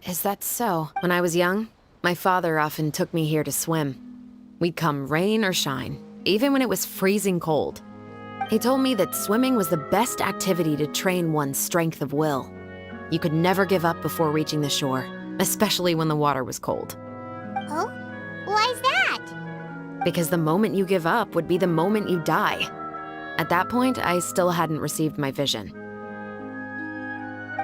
Is that so? When I was young, my father often took me here to swim. We'd come rain or shine, even when it was freezing cold. He told me that swimming was the best activity to train one's strength of will. You could never give up before reaching the shore, especially when the water was cold. Oh? Why's that? Because the moment you give up would be the moment you die. At that point, I still hadn't received my vision.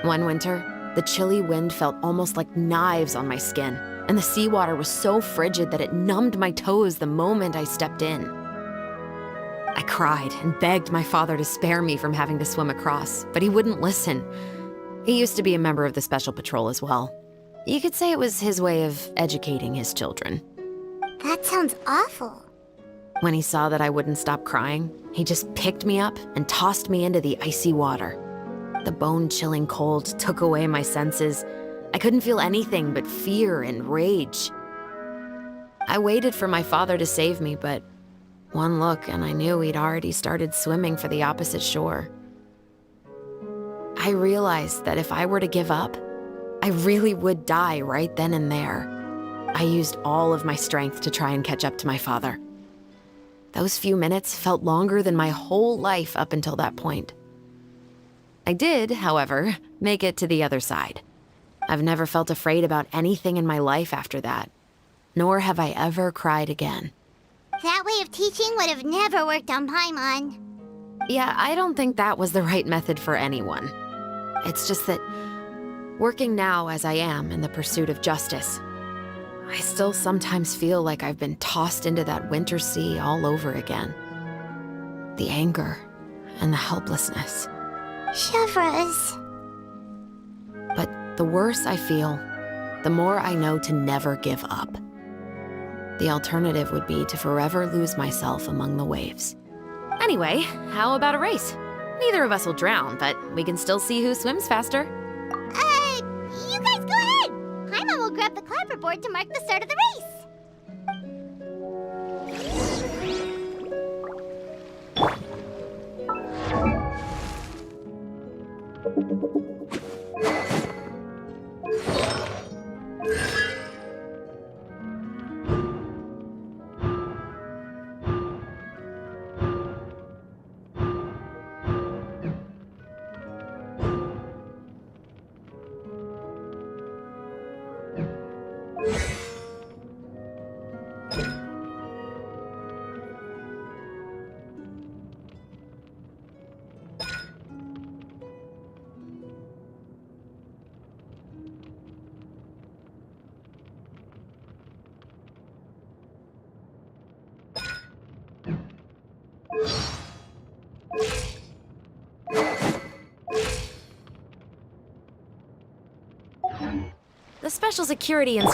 One winter, the chilly wind felt almost like knives on my skin, and the seawater was so frigid that it numbed my toes the moment I stepped in. I cried and begged my father to spare me from having to swim across, but he wouldn't listen. He used to be a member of the Special Patrol as well. You could say it was his way of educating his children. That sounds awful. When he saw that I wouldn't stop crying, he just picked me up and tossed me into the icy water. The bone-chilling cold took away my senses. I couldn't feel anything but fear and rage. I waited for my father to save me, but one look and I knew he'd already started swimming for the opposite shore. I realized that if I were to give up, I really would die right then and there. I used all of my strength to try and catch up to my father. Those few minutes felt longer than my whole life up until that point. I did, however, make it to the other side. I've never felt afraid about anything in my life after that, nor have I ever cried again. That way of teaching would have never worked on Paimon. Yeah, I don't think that was the right method for anyone. It's just that, working now as I am in the pursuit of justice, I still sometimes feel like I've been tossed into that winter sea all over again. The anger and the helplessness. Chevres. But the worse I feel, the more I know to never give up. The alternative would be to forever lose myself among the waves. Anyway, how about a race? Neither of us will drown, but we can still see who swims faster. You guys go ahead! Paimon will grab the clapperboard to mark the start of the race. special security and...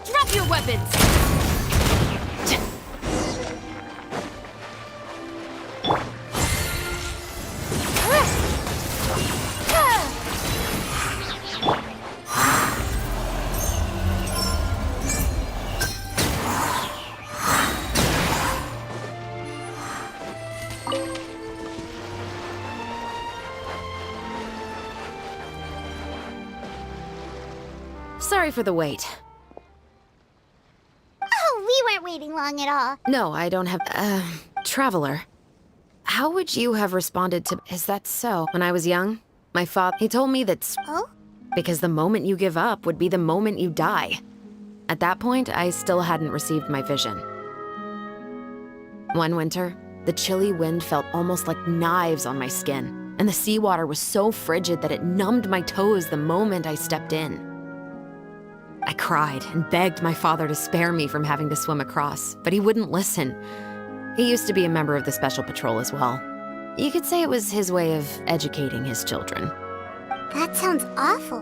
Drop your weapons! Sorry for the wait. Oh, we weren't waiting long at all. No, I don't have... Traveler. How would you have responded to... Is that so? When I was young, my father... He told me that... Oh? Because the moment you give up would be the moment you die. At that point, I still hadn't received my vision. One winter, the chilly wind felt almost like knives on my skin, and the seawater was so frigid that it numbed my toes the moment I stepped in. I cried and begged my father to spare me from having to swim across, but he wouldn't listen. He used to be a member of the Special Patrol as well. You could say it was his way of educating his children. That sounds awful.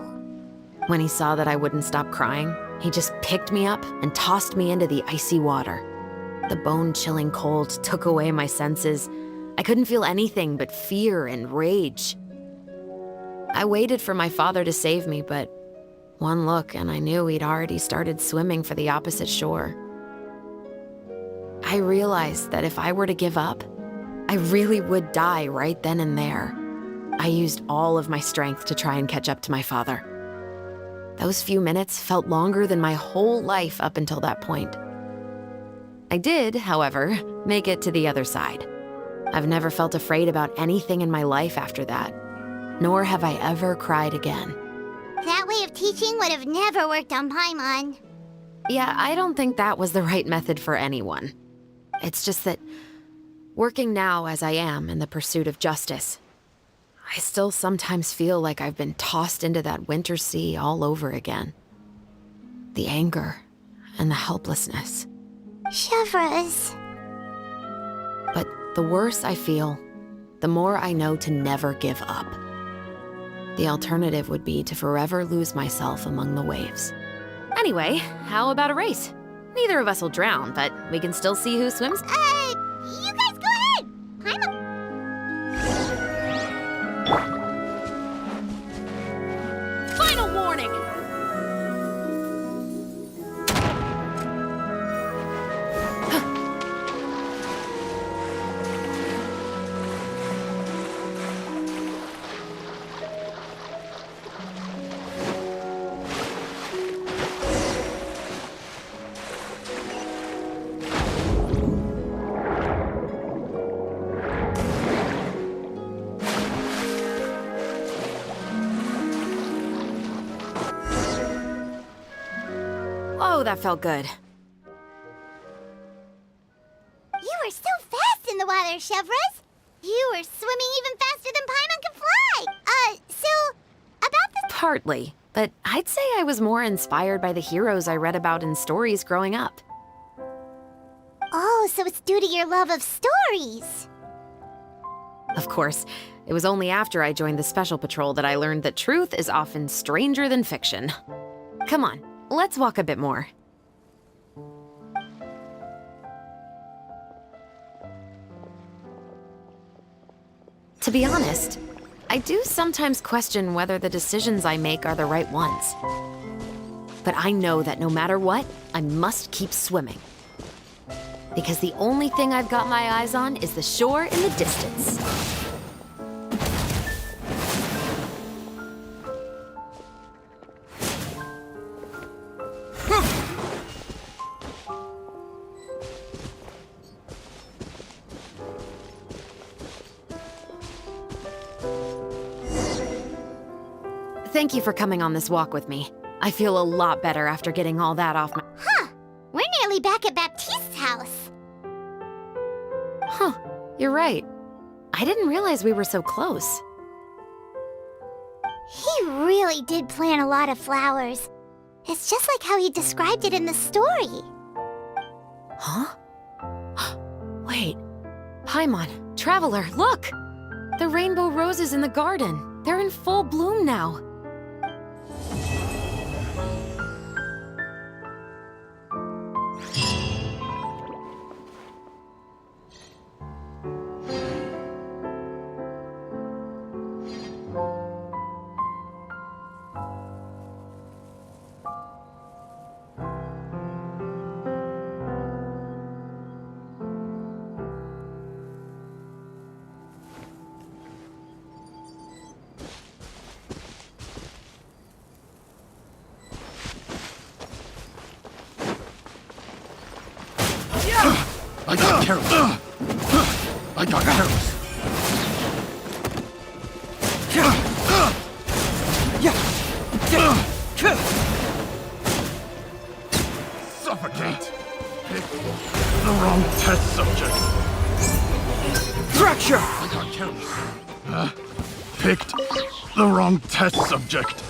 When he saw that I wouldn't stop crying, he just picked me up and tossed me into the icy water. The bone-chilling cold took away my senses. I couldn't feel anything but fear and rage. I waited for my father to save me, but one look and I knew he'd already started swimming for the opposite shore. I realized that if I were to give up, I really would die right then and there. I used all of my strength to try and catch up to my father. Those few minutes felt longer than my whole life up until that point. I did, however, make it to the other side. I've never felt afraid about anything in my life after that, nor have I ever cried again. That way of teaching would have never worked on Paimon. Yeah, I don't think that was the right method for anyone. It's just that, working now as I am in the pursuit of justice, I still sometimes feel like I've been tossed into that winter sea all over again. The anger and the helplessness. Chevres. But the worse I feel, the more I know to never give up. The alternative would be to forever lose myself among the waves. Anyway, how about a race? Neither of us will drown, but we can still see who swims. You guys go ahead! Paimon... Final warning! Oh, that felt good. You were so fast in the water, Chevres! You were swimming even faster than Paimon can fly! So, about this... Partly, but I'd say I was more inspired by the heroes I read about in stories growing up. Oh, so it's due to your love of stories! Of course, it was only after I joined the Special Patrol that I learned that truth is often stranger than fiction. Come on, let's walk a bit more. To be honest, I do sometimes question whether the decisions I make are the right ones. But I know that no matter what, I must keep swimming. Because the only thing I've got my eyes on is the shore in the distance. Thank you for coming on this walk with me. I feel a lot better after getting all that off my... Huh. We're nearly back at Baptiste's house. Huh. You're right. I didn't realize we were so close. He really did plant a lot of flowers. It's just like how he described it in the story. Huh? Wait. Paimon, Traveler, look! The rainbow roses in the garden. They're in full bloom now. I got careless. I got careless. Suffocate. Pick the wrong test subject. Fracture. I got careless. Picked the wrong test subject.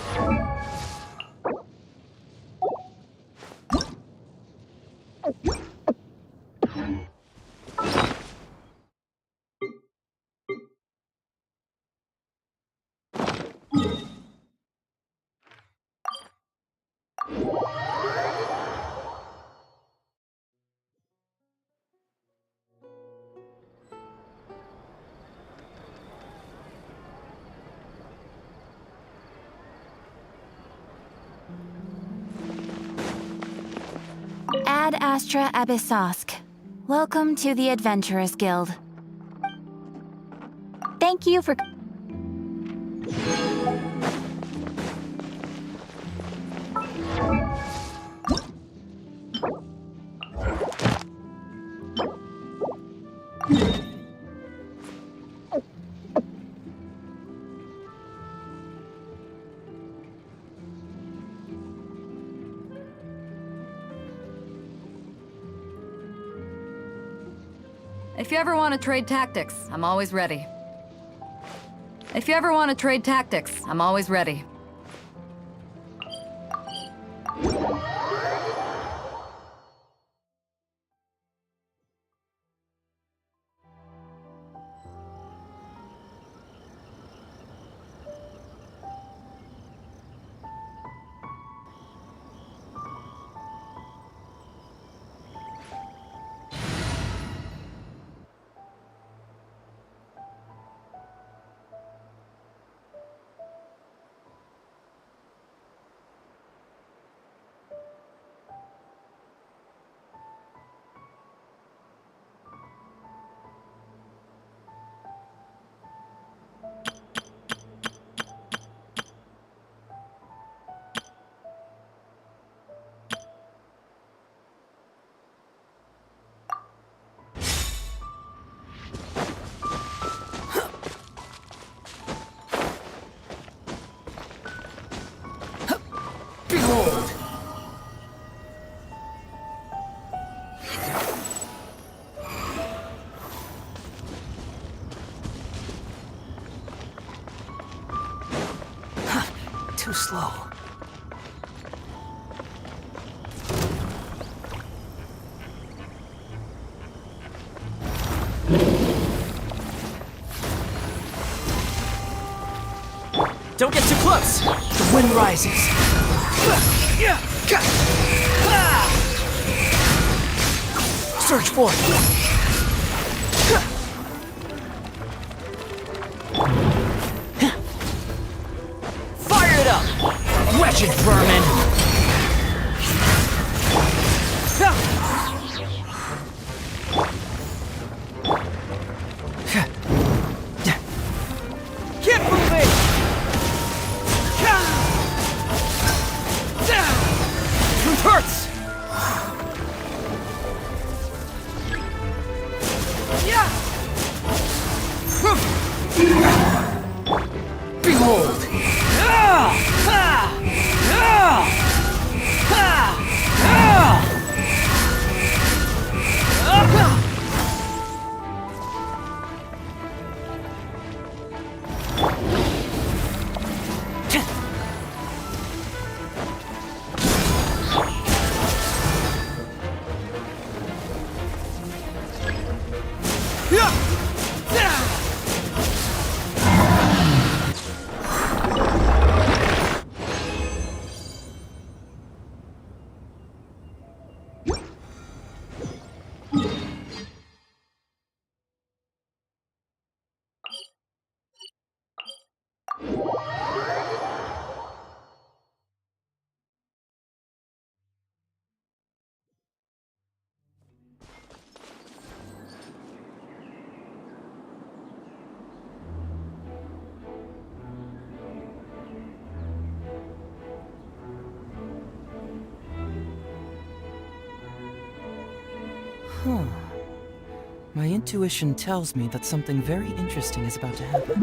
Ad Astra Abyssosk. Welcome to the Adventurers Guild. Thank you for... If you ever want to trade tactics, I'm always ready. If you ever want to trade tactics, I'm always ready. Behold! Too slow. Don't get too close! The wind rises. Search for it. Fire it up! Wretched vermin! Keep moving! Hurts! Behold! My intuition tells me that something very interesting is about to happen.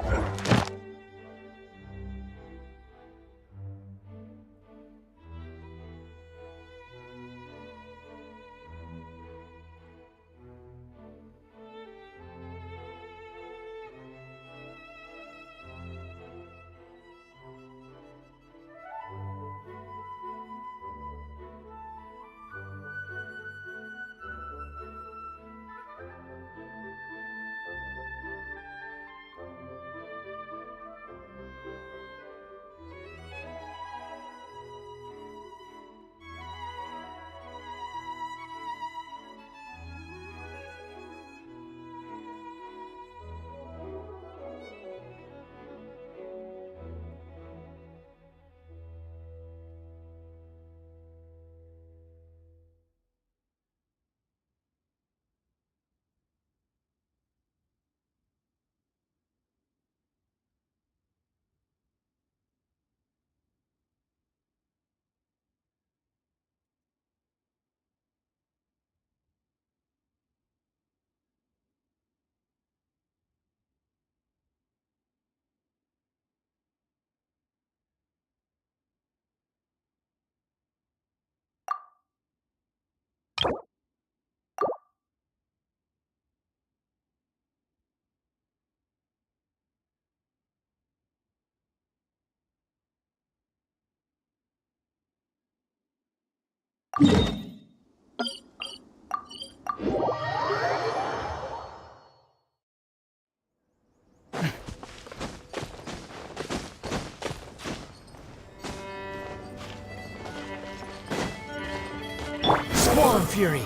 Squall Fury!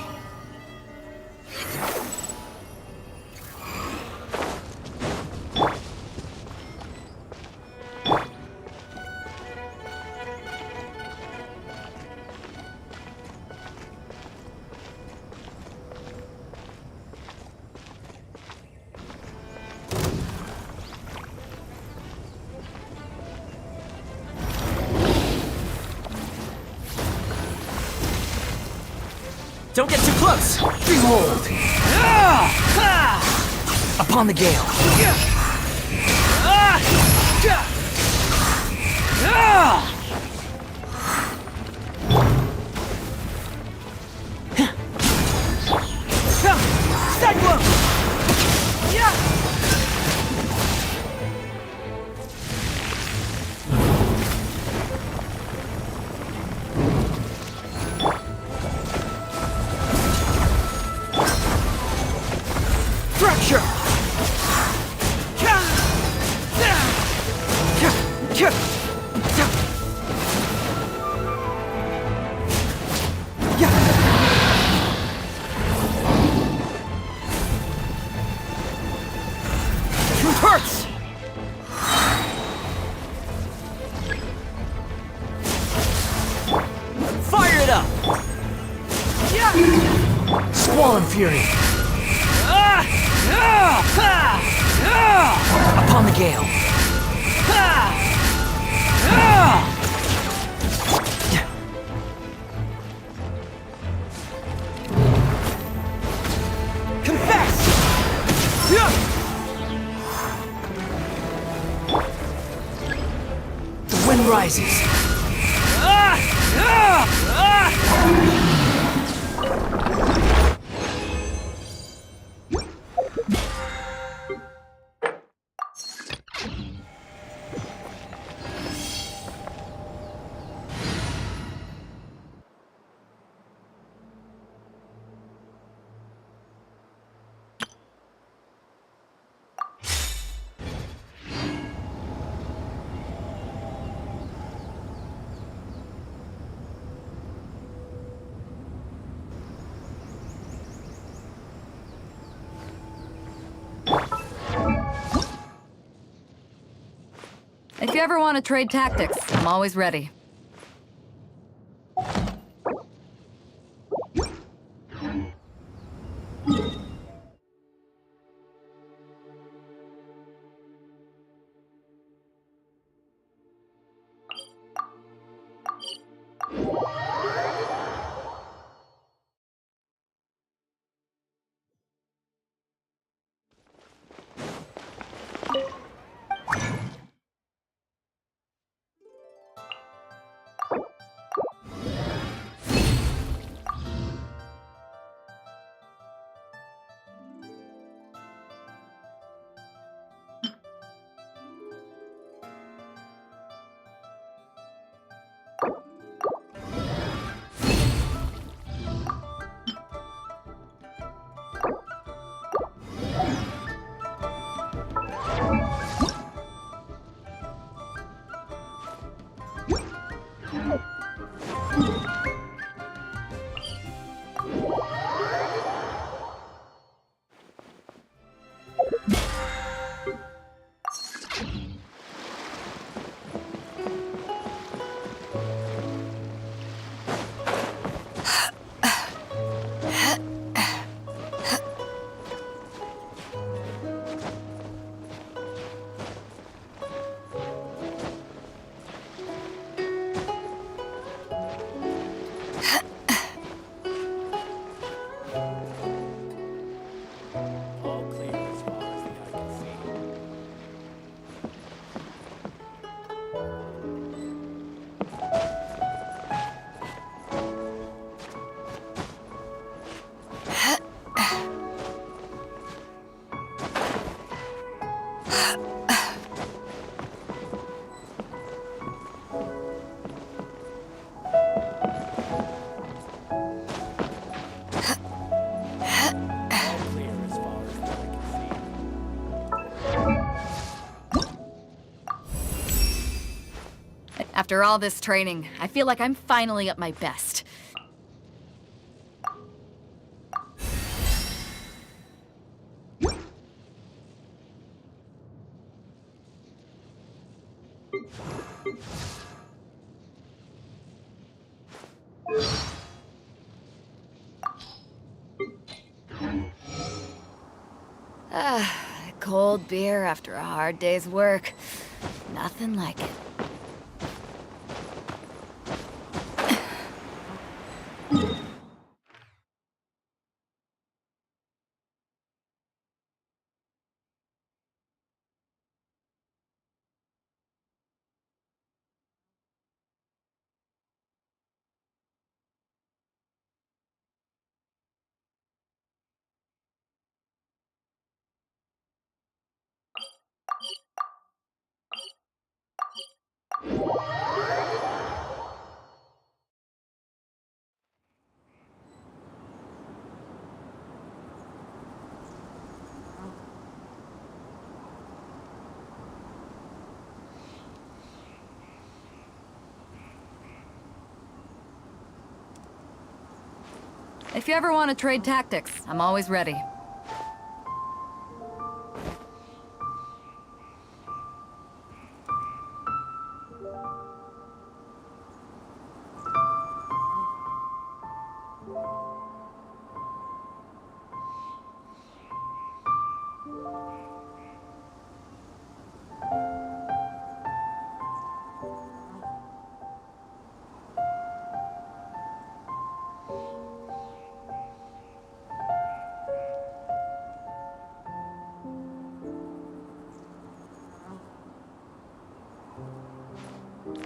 Don't get too close! Behold! Upon the gale! Cyclone! Fracture! Truth hurts! Fire it up! Squall and Fury! Upon the gale! Confess! The wind rises! If you ever want to trade tactics, I'm always ready. After all this training, I feel like I'm finally at my best. Cold beer after a hard day's work. Nothing like it. If you ever want to trade tactics, I'm always ready.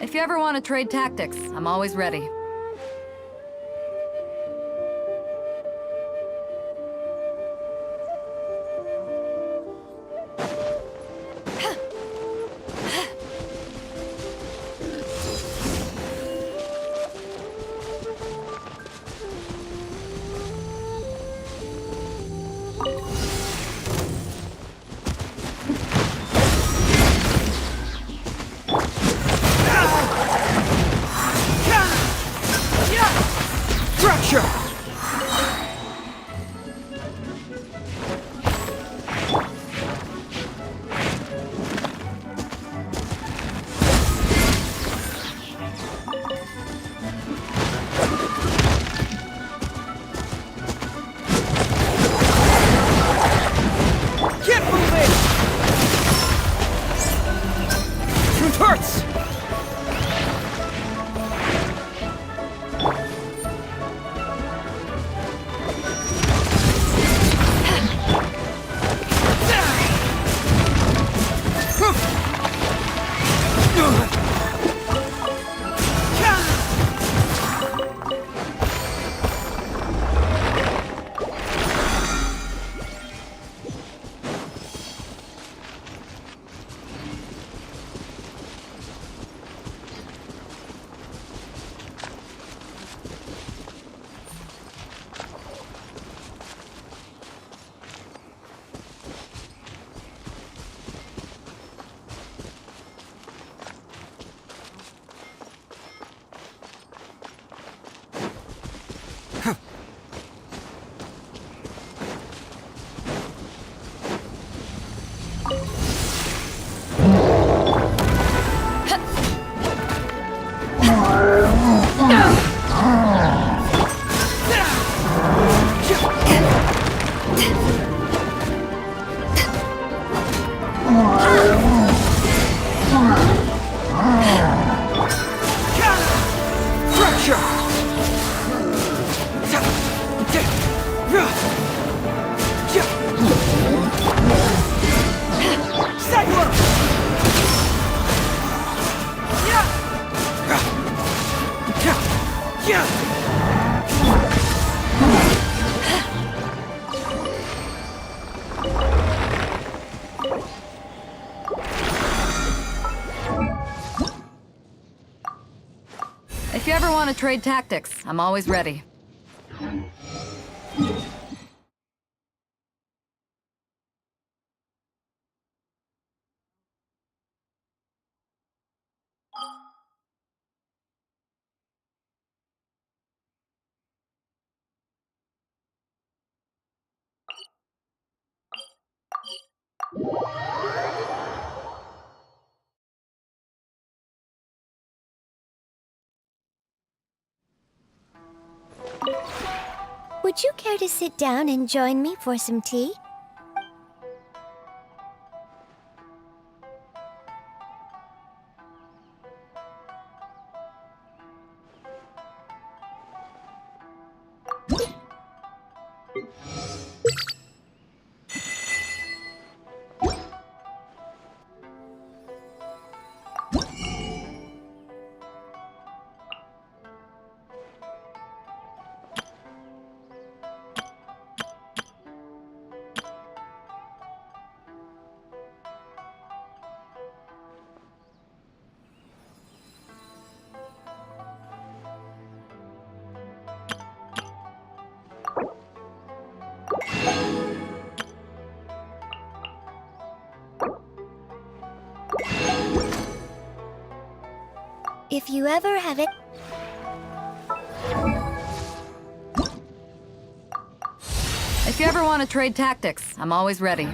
If you ever want to trade tactics, I'm always ready. If you ever want to trade tactics, I'm always ready. Would you care to sit down and join me for some tea? If you ever have it... If you ever want to trade tactics, I'm always ready.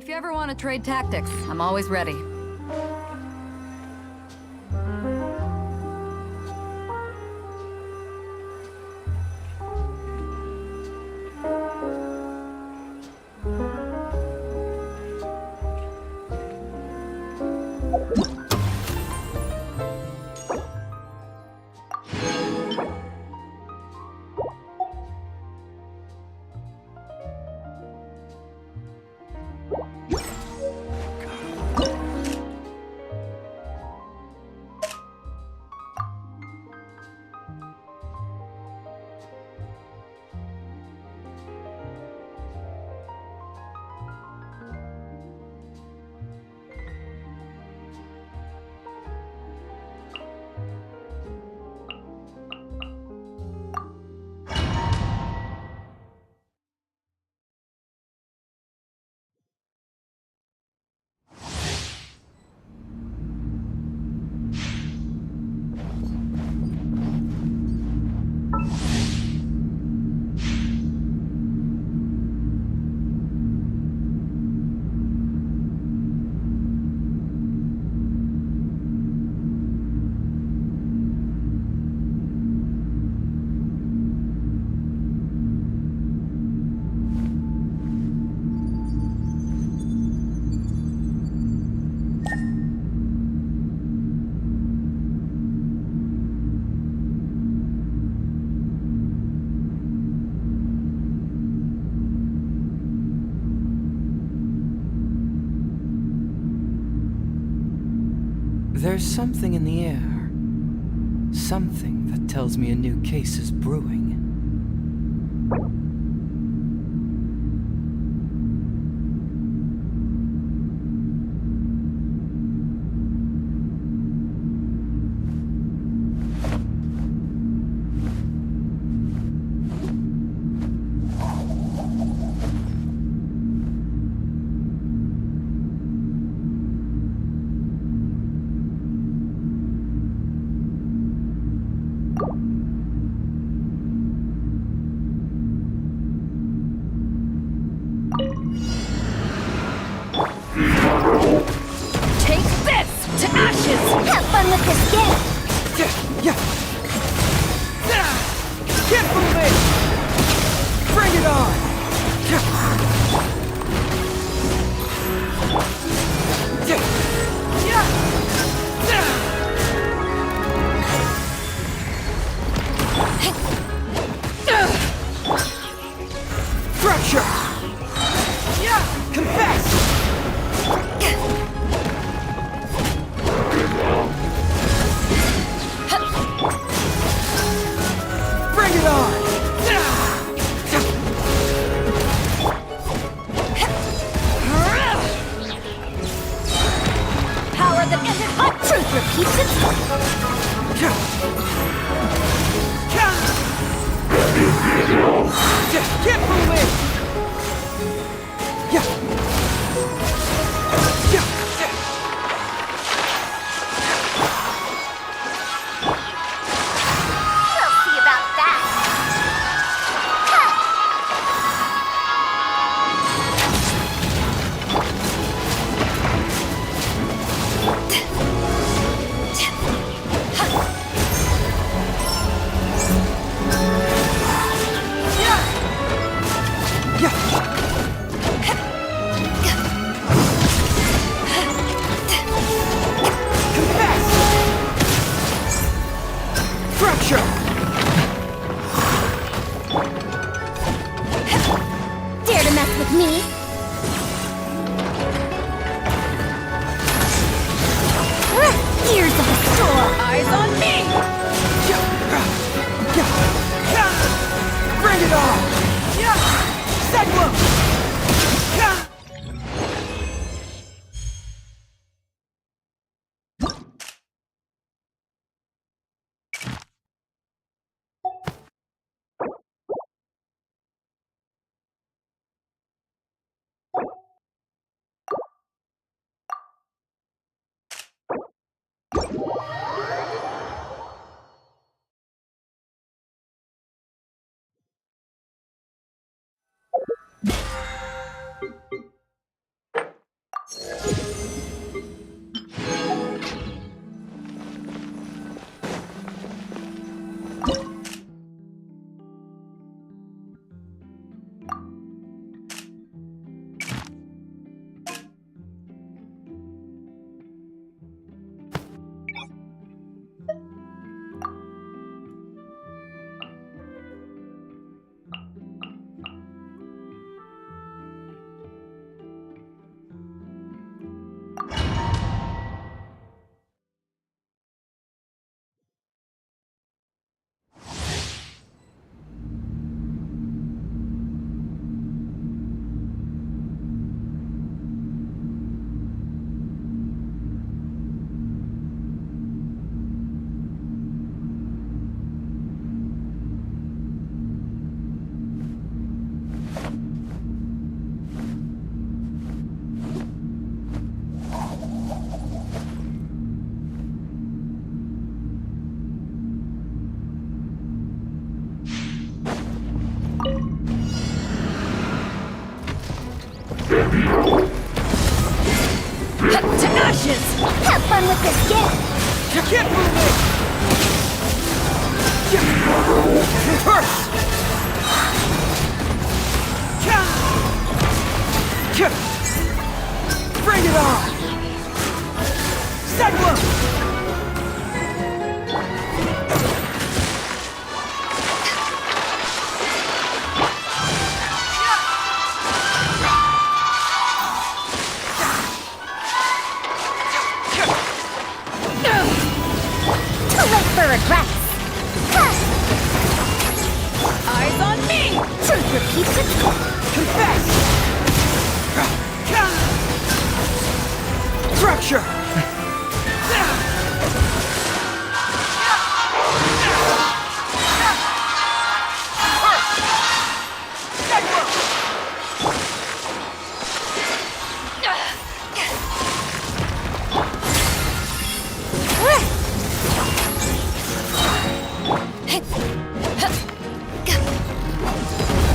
If you ever want to trade tactics, I'm always ready. There's something in the air. Something that tells me a new case is brewing. To ashes! Have fun with this game! Keep moving! Bring it on! Fracture! Confess! Bring it on! Power that ended hot truth repeats itself! Keep moving! We'll see about that! Fracture! Dare to mess with me? Here's the store! Eyes on me! Bring it on! Segway! To ashes! Have fun with this game! Keep moving! Reverse! Bring it on! Segway! For regrets! Eyes on me! Truth repeats itself! Confess! Fracture!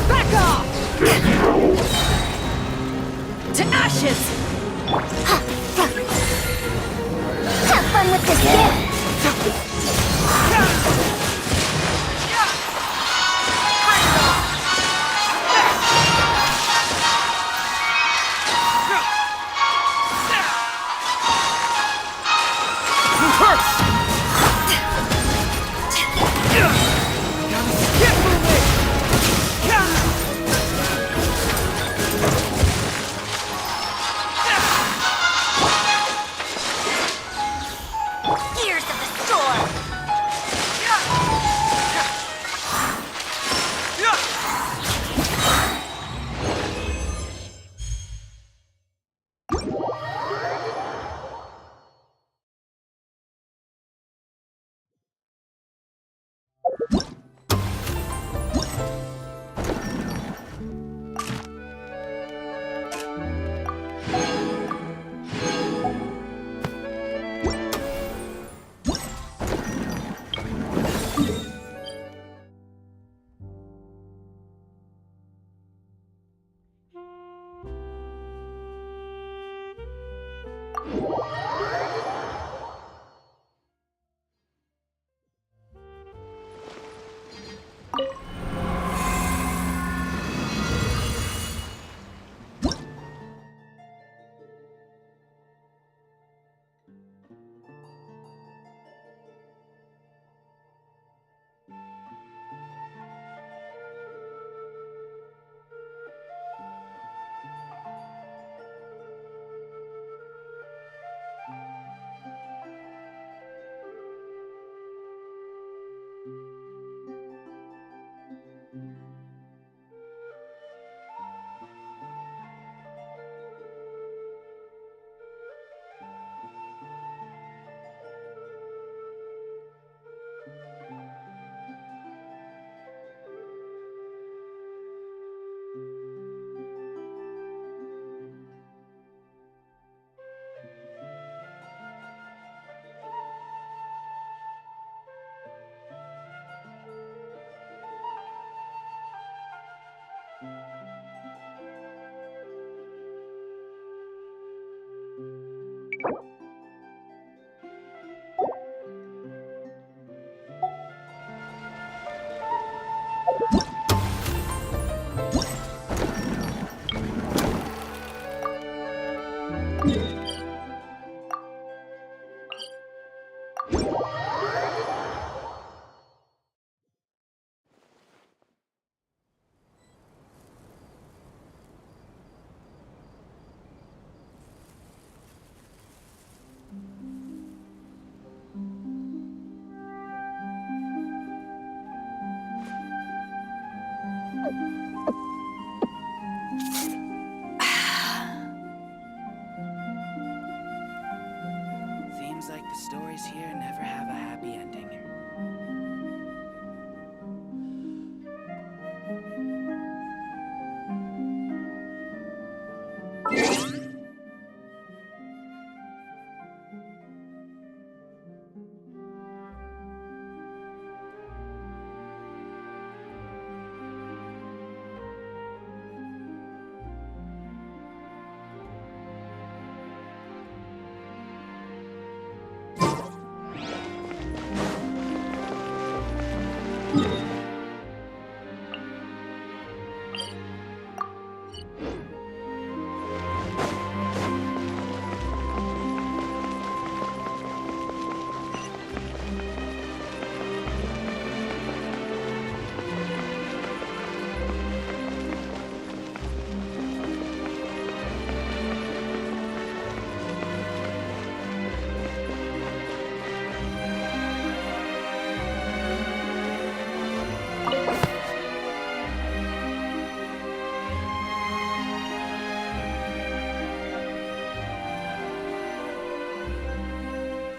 Back off! To ashes! fun with this gift. Gears of the storm. Seems like the stories here never